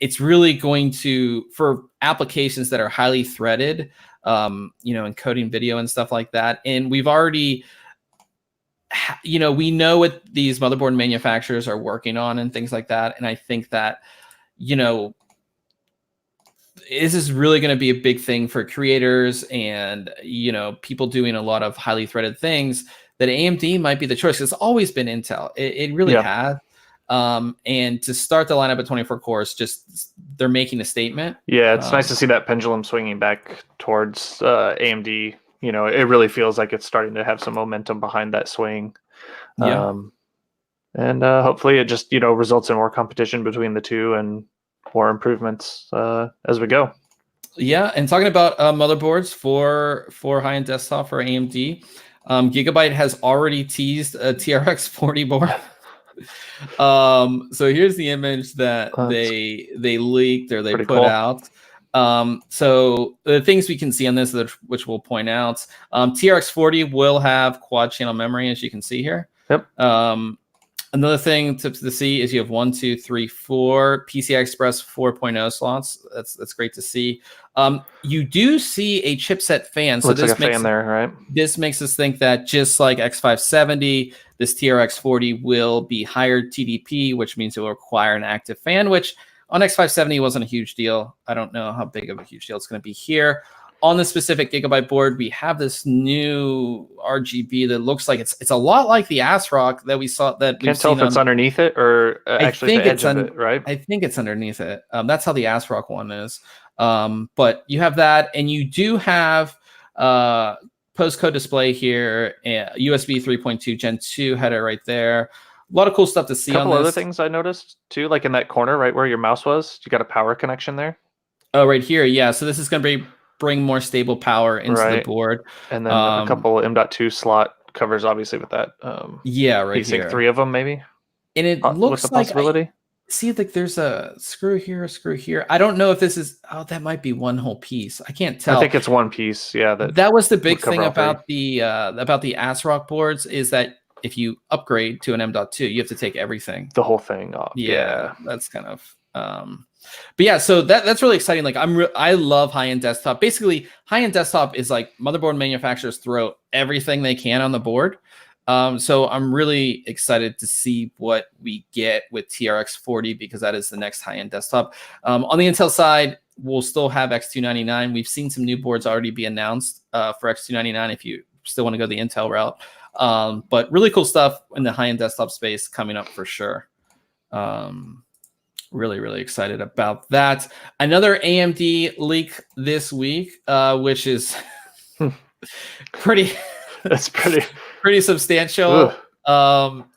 it's really going to, for applications that are highly threaded, encoding video and stuff like that. And we've already, we know what these motherboard manufacturers are working on and things like that. And I think that, this is really going to be a big thing for creators and, people doing a lot of highly threaded things, that AMD might be the choice. It's always been Intel. It really has. And to start the lineup at 24 cores, just they're making a statement. Yeah, it's nice to see that pendulum swinging back towards AMD. It really feels like it's starting to have some momentum behind that swing. And hopefully it just, results in more competition between the two and more improvements as we go. Yeah, and talking about motherboards for high-end desktop for AMD, Gigabyte has already teased a TRX 40 board. So here's the image that they leaked, or they put out. So the things we can see on this, which we'll point out, TRX 40 will have quad channel memory, as you can see here. Yep. Another thing to see is you have 1, 2, 3, 4 PCI Express 4.0 slots. That's great to see. You do see a chipset fan. So looks this like a fan there, right? This makes us think that just like X570, this TRX 40 will be higher TDP, which means it will require an active fan, which on X570 wasn't a huge deal. I don't know how big of a huge deal it's going to be here. On the specific Gigabyte board, we have this new RGB that looks like it's a lot like the ASRock that we saw. That can't tell if it's underneath it or actually the edge of it, right? I think it's underneath it. That's how the ASRock one is. But you have that, and you do have postcode display here, USB 3.2 Gen 2 header right there. lot of cool stuff to see A couple on other this. things I noticed too, like in that corner right where your mouse was, you got a power connection there. Oh, right here. Yeah. So this is going to bring more stable power into the board. And then a couple M.2 slot covers, obviously, with that. Yeah, right here. here. 3 of them, maybe. And it looks with the like possibility. See, like there's a screw here, a screw here. I don't know if this is. Oh, that might be one whole piece. I can't tell. I think it's one piece. Yeah, that was the big thing about the ASRock boards is that if you upgrade to an M.2, you have to take everything, the whole thing off. Yeah, that's kind of. But yeah, so that's really exciting. Like I love high-end desktop. Basically, high-end desktop is like motherboard manufacturers throw everything they can on the board. So I'm really excited to see what we get with TRX 40 because that is the next high-end desktop. On the Intel side, we'll still have X299. We've seen some new boards already be announced for X299 if you still want to go the Intel route. But really cool stuff in the high-end desktop space coming up for sure. Really, really excited about that. Another AMD leak this week, which is pretty... That's pretty substantial.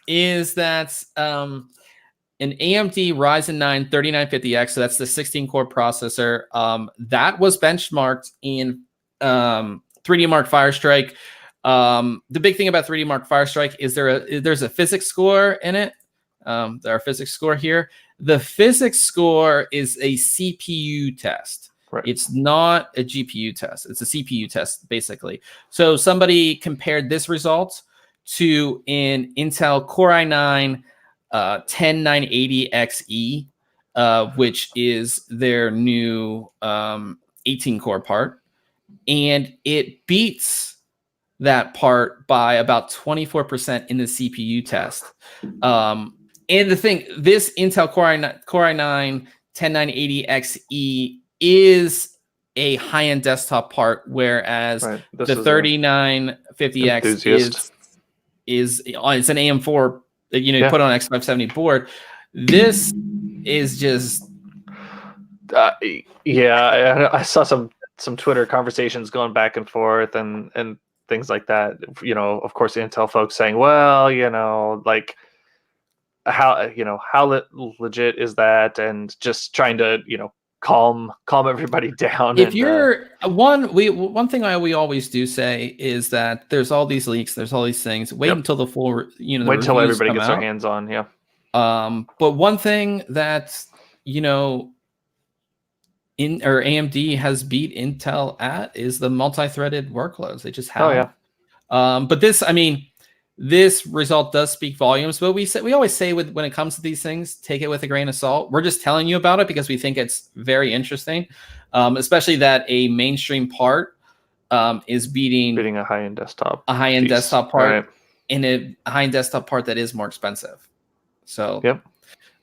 Is that an AMD Ryzen 9 3950X, so that's the 16-core processor, that was benchmarked in 3D Mark Firestrike. The big thing about 3D Mark Firestrike is there's a physics score in it. Our physics score here. The physics score is a CPU test. Right. It's not a GPU test. It's a CPU test, basically. So somebody compared this result to an Intel Core i9 10980XE, which is their new 18-core part. And it beats that part by about 24% in the CPU test. And the thing, this Intel Core i9 10980XE is a high-end desktop part, whereas the 3950X is it's an AM4 that you put on X570 board. This is just I saw some Twitter conversations going back and forth and things like that. Of course, Intel folks saying, well, like how legit is that, and just trying to calm everybody down. If you're one thing we always do say is that there's all these leaks, there's all these things. Wait until the full, wait until everybody gets their hands on. Yeah. But one thing that AMD has beat Intel at is the multi-threaded workloads. They just have. Oh yeah. But this result does speak volumes, but we always say when it comes to these things, take it with a grain of salt. We're just telling you about it because we think it's very interesting, especially that a mainstream part is beating a high-end desktop, desktop part in a high-end desktop part that is more expensive. So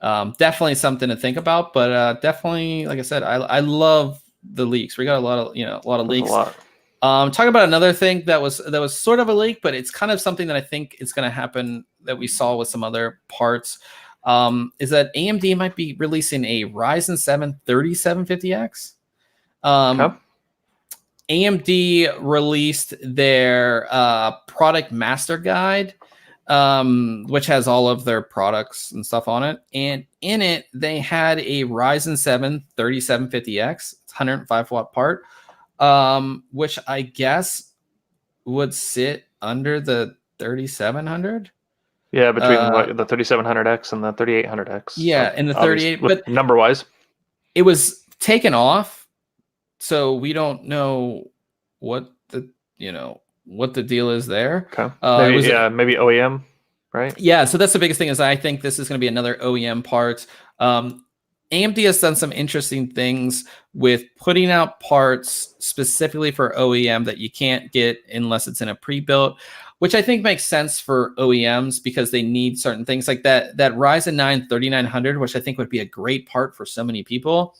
definitely something to think about. But definitely, like I said, I love the leaks. We got a lot of leaks. Talk about another thing that was sort of a leak, but it's kind of something that I think is going to happen that we saw with some other parts. Is that AMD might be releasing a Ryzen 7 3750X. AMD released their product master guide, which has all of their products and stuff on it. And in it, they had a Ryzen 7 3750X, it's 105 watt part. Which I guess would sit under the 3700. Yeah, between the 3700X and the 3800X. Yeah, and the 38, but number wise, it was taken off, so we don't know what the deal is there. Okay. Maybe OEM, right? Yeah, so that's the biggest thing is I think this is going to be another OEM part. AMD has done some interesting things with putting out parts specifically for OEM that you can't get unless it's in a pre-built, which I think makes sense for OEMs because they need certain things like that. That Ryzen 9 3900, which I think would be a great part for so many people.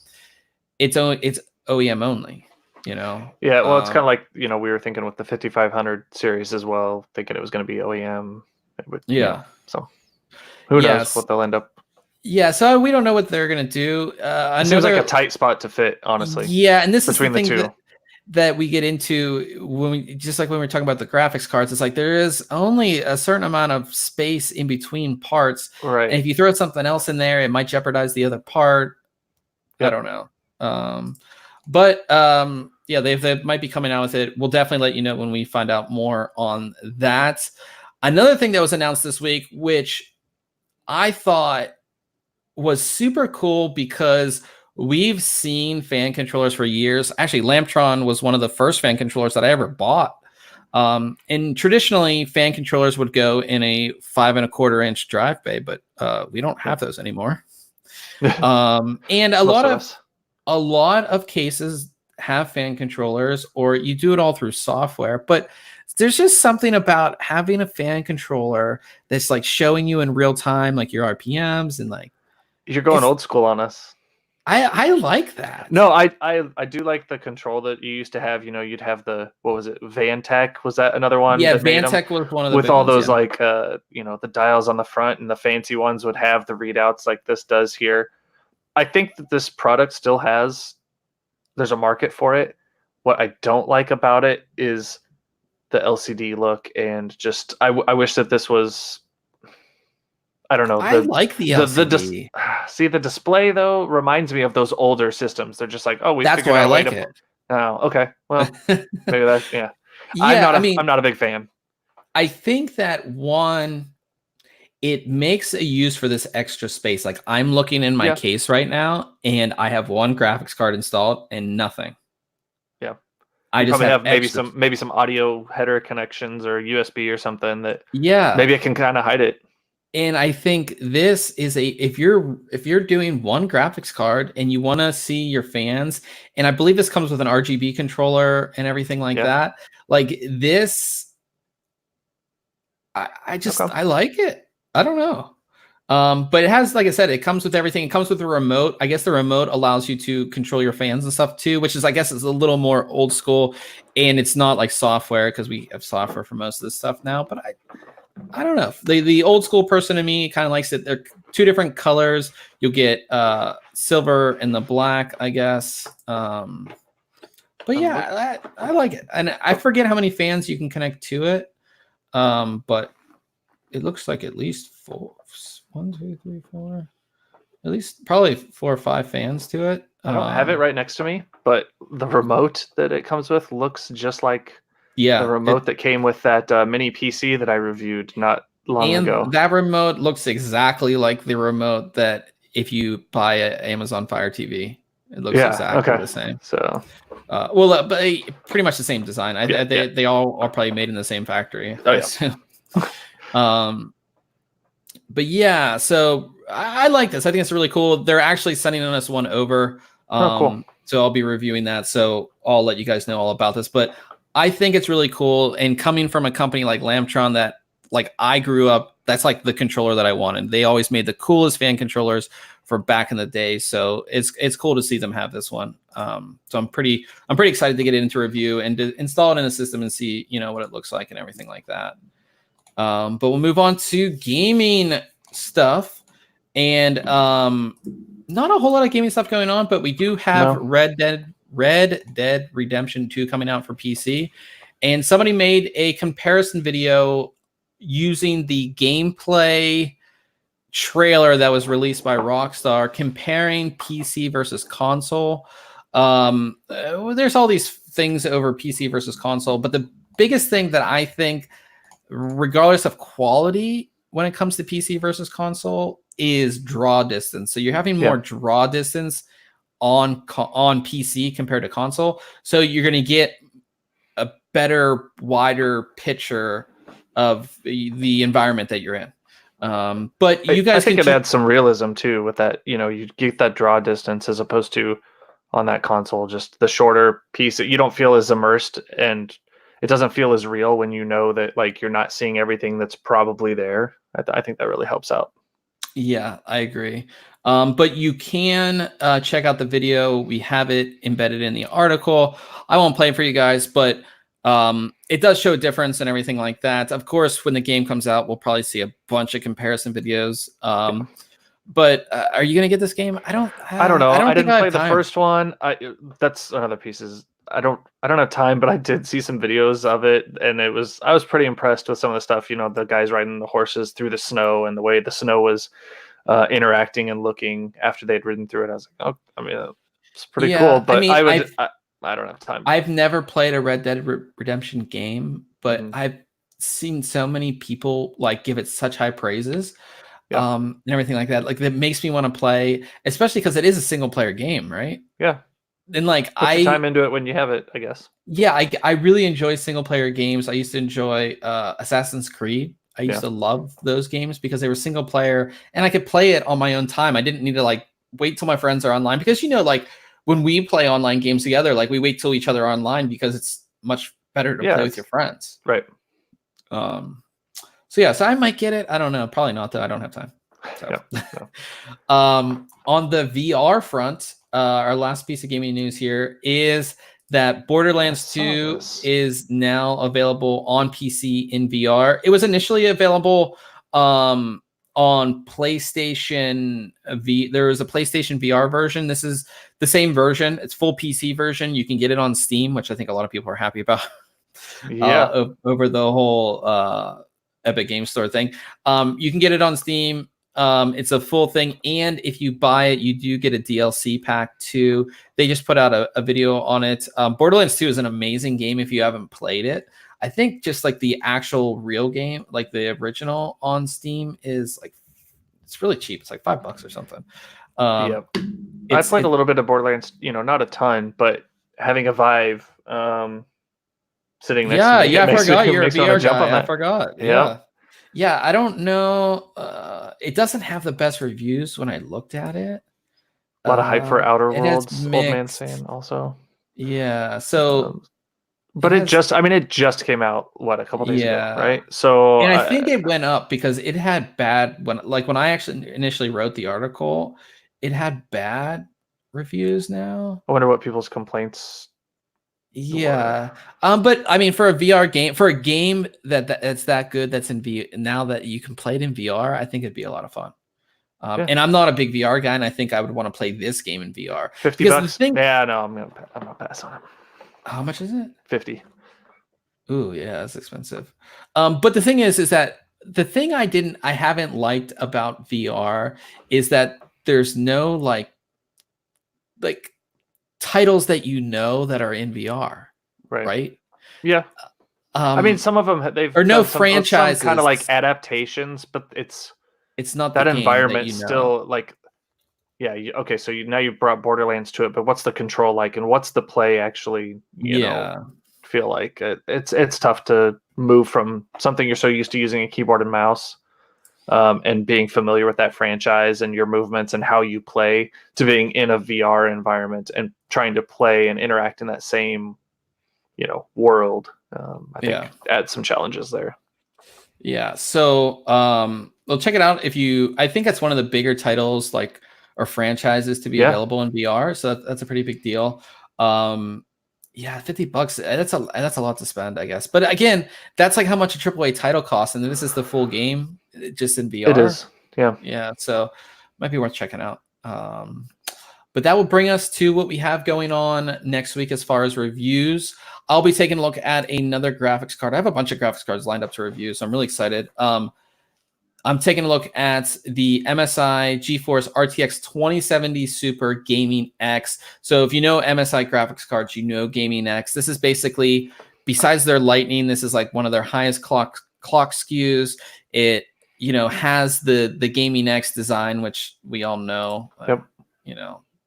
It's OEM only, Yeah, well, it's kind of like we were thinking with the 5500 series as well, thinking it was going to be OEM. So who knows what they'll end up. Yeah, so we don't know what they're going to do. It seems like a tight spot to fit, honestly. Yeah, and this between is the thing the two. that we get into when we were talking about the graphics cards, it's like there is only a certain amount of space in between parts. Right. And if you throw something else in there, it might jeopardize the other part. Yep. I don't know. But yeah, they might be coming out with it. We'll definitely let you know when we find out more on that. Another thing that was announced this week, which I thought was super cool because we've seen fan controllers for years. Actually, Lamptron was one of the first fan controllers that I ever bought. And traditionally, fan controllers would go in a 5.25-inch drive bay, but we don't have those anymore. And a lot of cases have fan controllers, or you do it all through software. But there's just something about having a fan controller that's like showing you in real time, like your RPMs and like. You're going old school on us. I like that. No, I do like the control that you used to have. You know, you'd have the, what was it, Vantech? Was that another one? Yeah, Vantech was one of the with big all ones, those yeah. like the dials on the front, and the fancy ones would have the readouts like this does here. I think that this product still there's a market for it. What I don't like about it is the LCD look, and just I wish that this was. I don't know. I like the LCD. See, the display though reminds me of those older systems. They're just like, oh, we. That's why I like it. Oh, okay. Well, maybe that's yeah. Yeah, I'm not a big fan. I think that it makes a use for this extra space. Like I'm looking in my case right now, and I have one graphics card installed and nothing. Yeah, I just have maybe some audio header connections or USB or something that. Yeah, maybe I can kind of hide it. And I think this is if you're doing one graphics card and you want to see your fans, and I believe this comes with an RGB controller and everything like that. Like this, I like it. I don't know. But it has, like I said, it comes with everything. It comes with the remote. I guess the remote allows you to control your fans and stuff too, which is, I guess, is a little more old school, and it's not like software because we have software for most of this stuff now. But I don't know. The old school person in me kind of likes it. They're two different colors. You'll get silver and the black, I guess. But yeah, I like it. And I forget how many fans you can connect to it. But it looks like at least 4, 1, 2, 3, 4. At least probably 4 or 5 fans to it. I don't have it right next to me, but the remote that it comes with looks just like the remote that came with that mini PC that I reviewed not long ago. That remote looks exactly like the remote that if you buy an Amazon Fire TV, it looks exactly the same. So, but pretty much the same design. They all are probably made in the same factory. Oh, yeah. But yeah, so I like this. I think it's really cool. They're actually sending us one over. Cool. So I'll be reviewing that. So I'll let you guys know all about this. But I think it's really cool. And coming from a company like Lamptron that, like, I grew up, that's like the controller that I wanted. They always made the coolest fan controllers for back in the day. So it's cool to see them have this one. So I'm pretty excited to get it into review and to install it in a system and see, what it looks like and everything like that. But we'll move on to gaming stuff, and not a whole lot of gaming stuff going on, but we do have Red Dead Redemption 2 coming out for PC, and somebody made a comparison video using the gameplay trailer that was released by Rockstar, comparing PC versus console. There's all these things over PC versus console, but the biggest thing that I think, regardless of quality, when it comes to PC versus console, is draw distance. So you're having more draw distance on PC compared to console. So you're going to get a better, wider picture of the environment that you're in. But you guys, I think it adds some realism too with that. You get that draw distance as opposed to on that console, just the shorter piece that you don't feel as immersed, and it doesn't feel as real when you know that, like, you're not seeing everything that's probably there. I think that really helps out. Yeah, I agree. But you can check out the video. We have it embedded in the article. I won't play it for you guys, but it does show a difference and everything like that. Of course, when the game comes out, we'll probably see a bunch of comparison videos. But are you going to get this game? I don't know. I didn't play the first one. That's another piece. I don't have time, but I did see some videos of it, and I was pretty impressed with some of the stuff. The guys riding the horses through the snow and the way the snow was interacting and looking after they'd ridden through it. I was like, oh, I mean, it's pretty cool, Yeah, I but mean, I don't have time. I've never played a Red Dead Redemption game, but Mhm. I've seen so many people like give it such high praises, Yeah. and everything like that. Like that makes me want to play, especially because it is a single player game, right? Yeah. And like Put your time into it when you have it, I guess. yeah, I really enjoy single player games. I used to enjoy Assassin's Creed. I used Yeah. to love those games because they were single player and I could play it on my own time. I didn't need to like wait till my friends are online because like when we play online games together, like we wait till each other online because it's much better to play with your friends. Right. So yeah, so I might get it. I don't know. Probably not though. I don't have time. So on the VR front, our last piece of gaming news here is that Borderlands 2 is now available on PC in VR. It was initially available on PlayStation V. There was a PlayStation VR version. This is the same version. It's full PC version. You can get it on Steam, which I think a lot of people are happy about. Yeah. Over the whole Epic Game Store thing. You can get it on Steam. It's a full thing, and if you buy it, you do get a DLC pack too. They just put out a video on it. Borderlands 2 is an amazing game if you haven't played it. I think just like the actual real game, like the original on Steam, is like it's really cheap. It's like $5 or something. I played a little bit of Borderlands, not a ton, but having a Vive sitting next to me, I forgot you're a VR guy. I forgot. Yeah, I don't know. It doesn't have the best reviews when I looked at it. A lot of hype for Outer Worlds, Old man saying also. Yeah, so but it just came out a couple days ago, right? So and I think it went up because it had bad when I actually initially wrote the article, it had bad reviews now. I wonder what people's complaints were. But I mean for a VR game, for a game that's that good, that's in VR now that you can play it in VR, I think it'd be a lot of fun. And I'm not a big VR guy, and I think I would want to play this game in VR. $50? Yeah, no, I'm gonna pass on it. How much is it? 50. Ooh, yeah, that's expensive. But the thing is that the thing I haven't liked about VR is that there's no like titles that that are in VR, right? Yeah. I mean, some of them they've or no franchises, kind of like adaptations, but it's not that environment still like. Yeah. Okay. So now you brought Borderlands to it, but what's the control like, and what's the play actually? You know, feel like it's tough to move from something you're so used to using a keyboard and mouse, and being familiar with that franchise and your movements and how you play, to being in a VR environment and trying to play and interact in that same, world. I think adds some challenges there. Yeah. So, well, check it out I think that's one of the bigger titles or franchises to be available in VR. So that's a pretty big deal. $50. That's a lot to spend, I guess. But again, that's like how much a AAA title costs, and this is the full game just in VR. It is. Yeah. Yeah. So might be worth checking out. But that will bring us to what we have going on next week as far as reviews. I'll be taking a look at another graphics card. I have a bunch of graphics cards lined up to review, so I'm really excited. I'm taking a look at the MSI GeForce RTX 2070 Super Gaming X. So if you know MSI graphics cards, you know Gaming X. This is basically, besides their Lightning, this is like one of their highest clock SKUs. It has the Gaming X design, which we all know. Yep.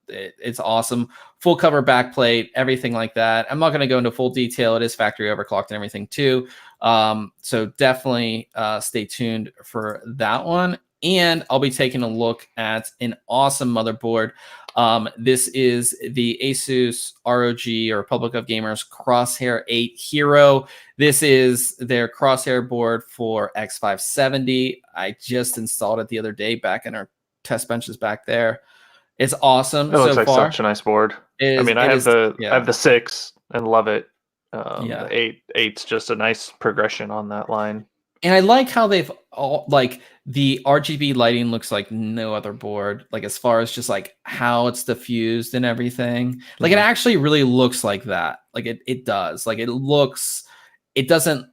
It's awesome. Full cover backplate, everything like that. I'm not going to go into full detail. It is factory overclocked and everything too. So definitely stay tuned for that one. And I'll be taking a look at an awesome motherboard. This is the Asus ROG, or Republic of Gamers Crosshair 8 Hero. This is their crosshair board for X570. I just installed it the other day back in our test benches back there. It's awesome. It looks like such a nice board. I have the 6 and love it. The 8's just a nice progression on that line. And I like how they've all like the RGB lighting looks like no other board, like as far as just like how it's diffused and everything. Like it actually really looks like that. Like it does. Like it looks, it doesn't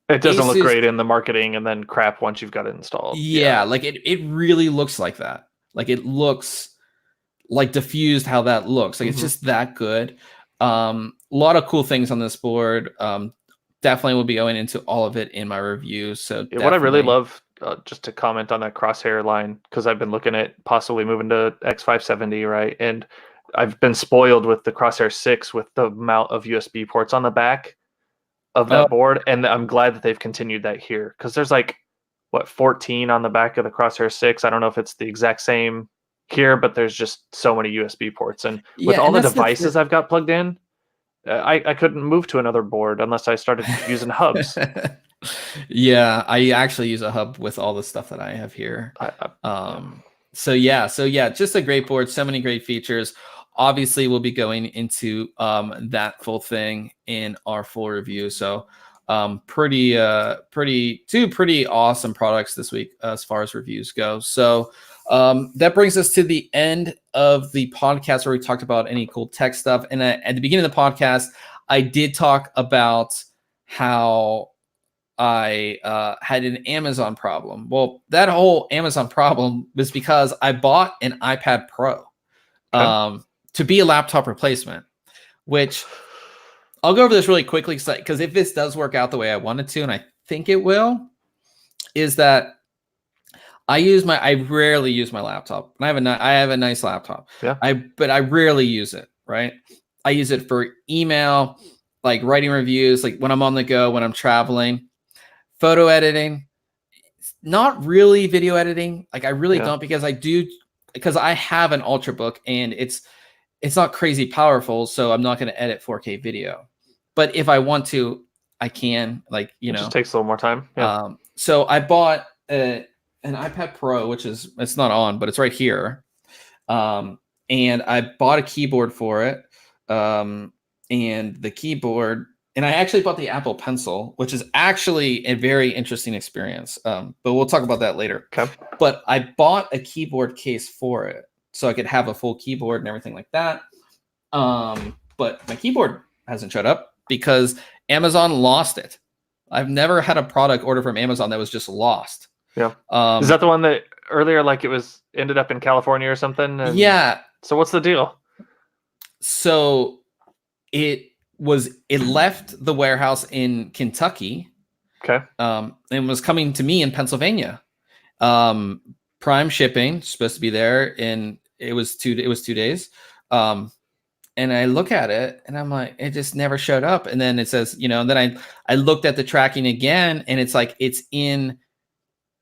look great in the marketing and then crap once you've got it installed. Yeah, like it really looks like that. Like it looks like diffused how that looks. Like it's just that good. A lot of cool things on this board. Definitely will be going into all of it in my review. So what I really love, just to comment on that crosshair line, because I've been looking at possibly moving to X570, right? And I've been spoiled with the Crosshair 6 with the amount of USB ports on the back of that board, and I'm glad that they've continued that here, because there's like 14 on the back of the Crosshair 6. I don't know if it's the exact same here, but there's just so many USB ports, and with all the devices I've got plugged in, I couldn't move to another board unless I started using hubs. Yeah, I actually use a hub with all the stuff that I have here. So yeah, just a great board. So many great features. Obviously, we'll be going into that full thing in our full review. So pretty awesome products this week as far as reviews go. So that brings us to the end of the podcast where we talked about any cool tech stuff. And at the beginning of the podcast, I did talk about how I had an Amazon problem. Well, that whole Amazon problem was because I bought an iPad Pro to be a laptop replacement, which I'll go over this really quickly because if this does work out the way I want it to, and I think it will, is that I rarely use my laptop. And I have a nice laptop. Yeah. But I rarely use it, right? I use it for email, like writing reviews, like when I'm on the go, when I'm traveling, photo editing, not really video editing. Like I really don't, because I have an Ultrabook and it's not crazy powerful, so I'm not going to edit 4K video. But if I want to, I can. Like, it just takes a little more time. Yeah. So I bought an iPad Pro, which it's not on, but it's right here. And I bought a keyboard for it. And the keyboard, and I actually bought the Apple Pencil, which is actually a very interesting experience. But we'll talk about that later. Okay. But I bought a keyboard case for it, so I could have a full keyboard and everything like that. But my keyboard hasn't showed up because Amazon lost it. I've never had a product order from Amazon that was just lost. Yeah. Is that the one that earlier, like it ended up in California or something? Yeah. So what's the deal? So it left the warehouse in Kentucky. Okay. And was coming to me in Pennsylvania. Prime shipping, supposed to be there, and it was 2 days. And I look at it and I'm like, it just never showed up. And then it says, and then I looked at the tracking again, and it's like it's in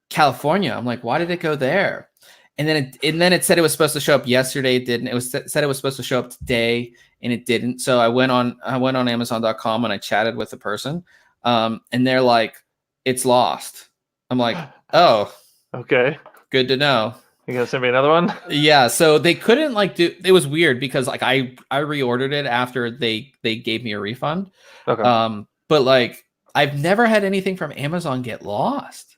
California. I'm like, why did it go there? And then it said it was supposed to show up yesterday. It didn't. Said it was supposed to show up today, and it didn't. So I went on Amazon.com and I chatted with the person, and they're like, it's lost. I'm like, oh, okay, good to know. You gonna send me another one? Yeah. So they couldn't do. It was weird because like I reordered it after they gave me a refund. Okay. But like I've never had anything from Amazon get lost.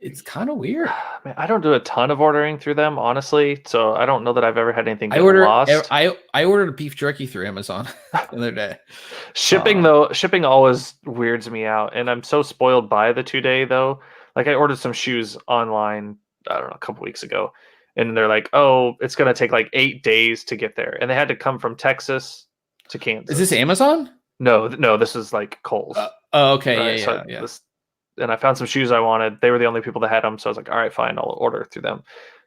It's kind of weird. Man, I don't do a ton of ordering through them, honestly. So I don't know that I've ever had anything get lost. I ordered beef jerky through Amazon the other day. Shipping always weirds me out, and I'm so spoiled by the 2-day though. Like I ordered some shoes online, I don't know, a couple weeks ago, and they're like, "Oh, it's gonna take like 8 days to get there," and they had to come from Texas to Kansas. Is this Amazon? No, this is like Kohl's. Okay, right? Yeah. And I found some shoes I wanted. They were the only people that had them, so I was like, "All right, fine, I'll order through them."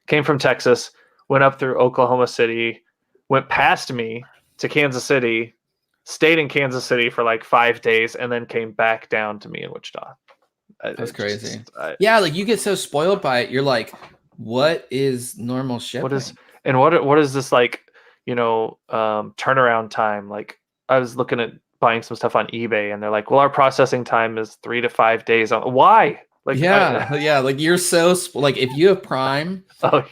Came from Texas, went up through Oklahoma City, went past me to Kansas City, stayed in Kansas City for like 5 days, and then came back down to me in Wichita. That's crazy. Yeah, like you get so spoiled by it. You're like, what is normal shipping? What is this like, turnaround time? Like I was looking at buying some stuff on eBay, and they're like, well, our processing time is 3 to 5 days. Why? Like, yeah. Like you're so like if you have Prime,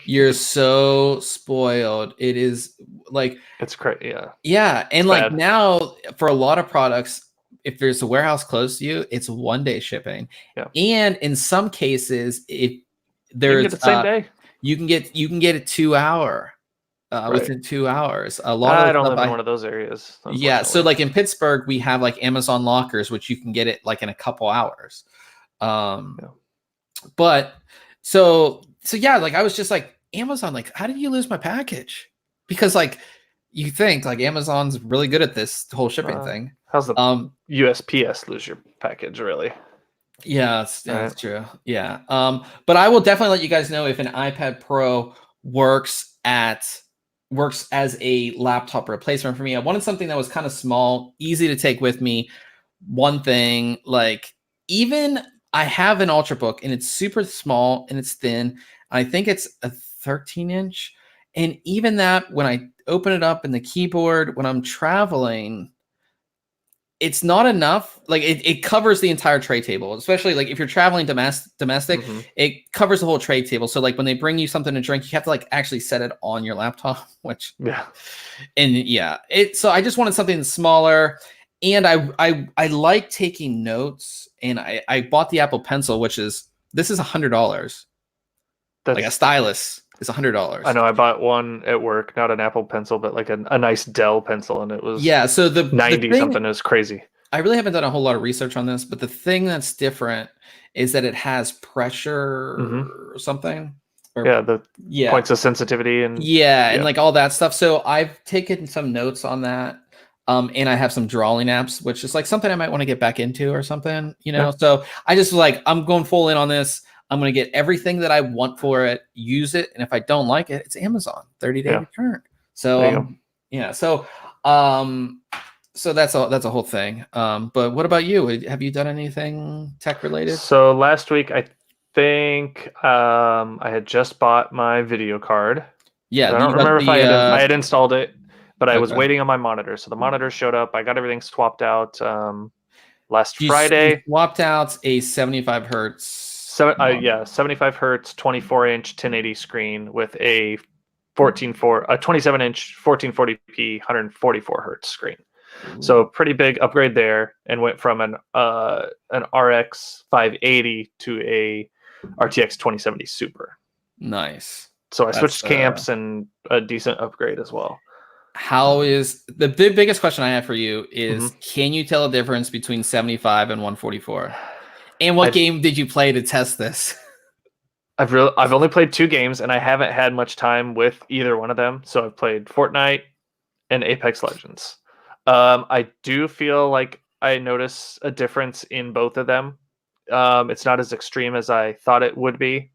you're so spoiled. It is like it's crazy. Yeah. Yeah, and it's like bad. now for a lot of products, if there's a warehouse close to you, it's 1 day shipping. Yeah. And in some cases, if You can there's get it the same day. you can get it 2 hour Right. within 2 hours. A lot of I the don't stuff live in one of those areas. yeah, so like in Pittsburgh, we have like Amazon lockers, which you can get it like in a couple hours. But so yeah, like I was just like, Amazon, like, how did you lose my package? Because like you think like Amazon's really good at this whole shipping thing. How's the USPS lose your package, really? Yeah, that's true. Yeah. But I will definitely let you guys know if an iPad Pro works as a laptop replacement for me. I wanted something that was kind of small, easy to take with me. One thing, like, even I have an Ultrabook and it's super small and it's thin. I think it's a 13-inch. And even that, when I open it up in the keyboard, when I'm traveling, it's not enough. Like it covers the entire tray table, especially like if you're traveling domestic, it covers the whole tray table. So like when they bring you something to drink, you have to like actually set it on your laptop, which so I just wanted something smaller. And I like taking notes, and I bought the Apple Pencil, this is $100. Like a stylus is $100. I know I bought one at work, not an Apple Pencil, but like a nice Dell pencil, and it was so the 90 something. It was crazy. I really haven't done a whole lot of research on this, but the thing that's different is that it has pressure or something. Points of sensitivity and and like all that stuff. So I've taken some notes on that. And I have some drawing apps, which is like something I might want to get back into or something, So I just like, I'm going full in on this. I'm going to get everything that I want for it, use it. And if I don't like it, it's Amazon 30-day return. So, so that's a whole thing. But what about you? Have you done anything tech related? So last week, I think I had just bought my video card. Yeah. I don't remember if I had installed it, but I was waiting on my monitor. So the monitor showed up. I got everything swapped out last Friday. You swapped out a 75 hertz. 75 hertz, 24-inch 1080 screen with a 27-inch 1440p 144 hertz screen. Ooh. So pretty big upgrade there, and went from an RX 580 to a RTX 2070 Super. Nice. So I switched camps, and a decent upgrade as well. How is the biggest question I have for you is, can you tell a difference between 75 and 144? And what game did you play to test this? I've only played 2 games, and I haven't had much time with either one of them. So I've played Fortnite and Apex Legends. I do feel like I notice a difference in both of them. It's not as extreme as I thought it would be.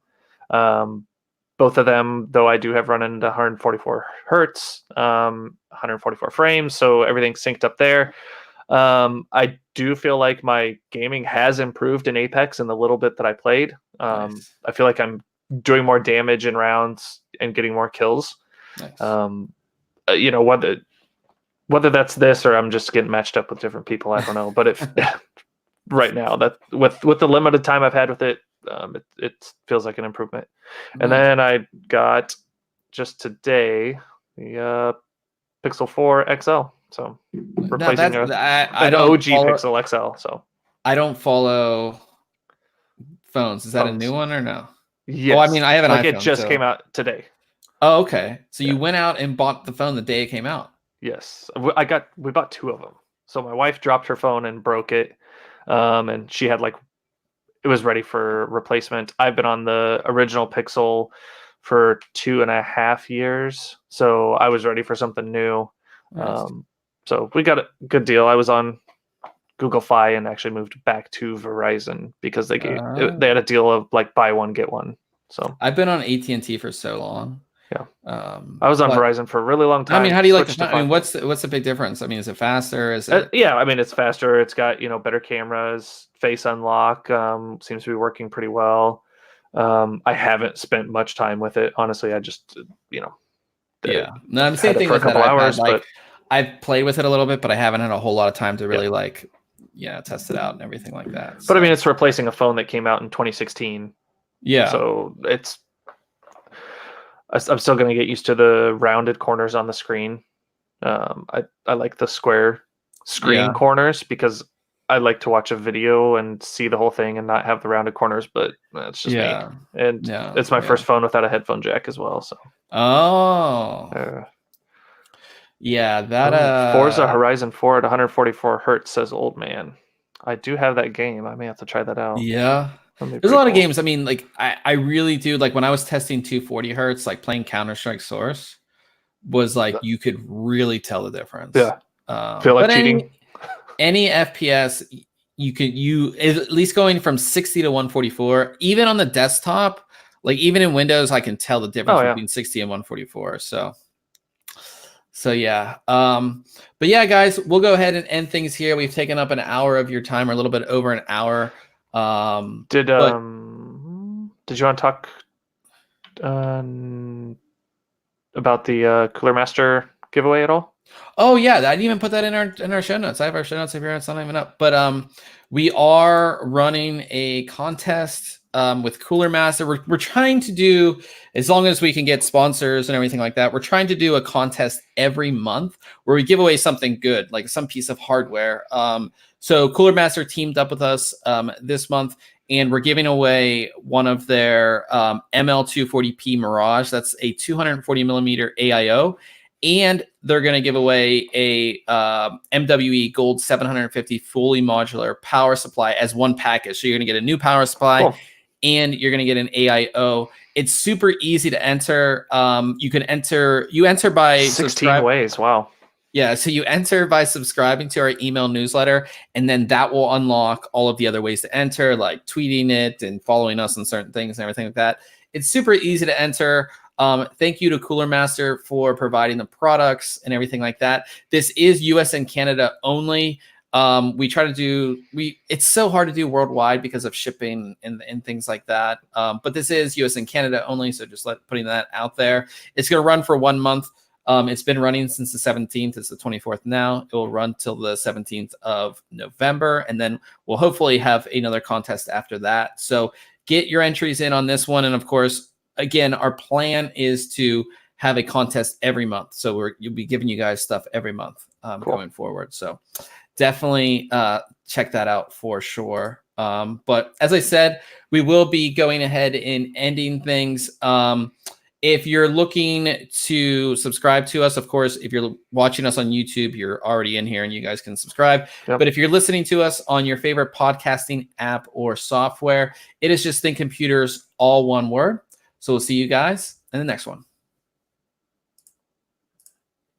Both of them, though, I do have run into 144 hertz, 144 frames, so everything's synced up there. I do feel like my gaming has improved in Apex in the little bit that I played. Nice. I feel like I'm doing more damage in rounds and getting more kills. Nice. Whether that's this or I'm just getting matched up with different people, I don't know. But if right now, that with the limited time I've had with it, it feels like an improvement. And then I got just today the Pixel 4 XL. So replacing an OG Pixel XL. So I don't follow phones. Is that a new one or no? Yes. Oh, I mean, I have an iPhone. It just came out today. Oh, okay. So you went out and bought the phone the day it came out. Yes, we bought 2 of them. So my wife dropped her phone and broke it, and she had it was ready for replacement. I've been on the original Pixel for 2.5 years, so I was ready for something new. Nice. So we got a good deal. I was on Google Fi and actually moved back to Verizon because they had a deal of like buy one get one. So I've been on AT&T for so long. Yeah, I was on Verizon for a really long time. I mean, how do you like the? I mean, what's the big difference? I mean, is it faster? Is it? Yeah, I mean, it's faster. It's got better cameras, face unlock. Seems to be working pretty well. I haven't spent much time with it, honestly. I just No, I'm the same thing for a couple hours. But I've played with it a little bit, but I haven't had a whole lot of time to really test it out and everything like that. But I mean, it's replacing a phone that came out in 2016. Yeah. So I'm still going to get used to the rounded corners on the screen. I like the square screen corners because I like to watch a video and see the whole thing and not have the rounded corners, but that's just me. And it's my first phone without a headphone jack as well. So. Yeah, that Forza Horizon 4 at 144 hertz, says old man. I do have that game. I may have to try that out. Yeah. There's a lot of games. I mean, like I really do, like when I was testing 240 hertz, like playing Counter-Strike Source was like you could really tell the difference. Yeah. Feel like cheating. Any FPS you at least going from 60 to 144, even on the desktop, like even in Windows, I can tell the difference between 60 and 144. So yeah. But yeah, guys, we'll go ahead and end things here. We've taken up an hour of your time, or a little bit over an hour. Did you want to talk about the Coolermaster giveaway at all? Oh yeah, I didn't even put that in our show notes. I have our show notes here. It's not even up. But we are running a contest with Coolermaster. We're trying to do, as long as we can get sponsors and everything like that, we're trying to do a contest every month where we give away something good, like some piece of hardware. So Coolermaster teamed up with us this month, and we're giving away one of their ML240p Mirage. That's a 240 millimeter AIO. And they're going to give away a MWE Gold 750 fully modular power supply as one package. So you're going to get a new power supply, and you're going to get an AIO. It's super easy to enter. You enter by 16 ways. Wow. Yeah, so you enter by subscribing to our email newsletter, and then that will unlock all of the other ways to enter, like tweeting it and following us on certain things and everything like that. It's super easy to enter. Thank you to Coolermaster for providing the products and everything like that. This is US and Canada only. We try to do, it's so hard to do worldwide because of shipping and things like that. But this is US and Canada only, so just putting that out there. It's going to run for 1 month. It's been running since the 17th. It's the 24th now. It will run till the 17th of November, and then we'll hopefully have another contest after that. So get your entries in on this one, and of course, again, our plan is to have a contest every month. So you'll be giving you guys stuff every month going forward. So definitely check that out for sure. But as I said, we will be going ahead and ending things. If you're looking to subscribe to us, of course, if you're watching us on YouTube, you're already in here and you guys can subscribe. Yep. But if you're listening to us on your favorite podcasting app or software, it is just ThinkComputers, all one word. So we'll see you guys in the next one.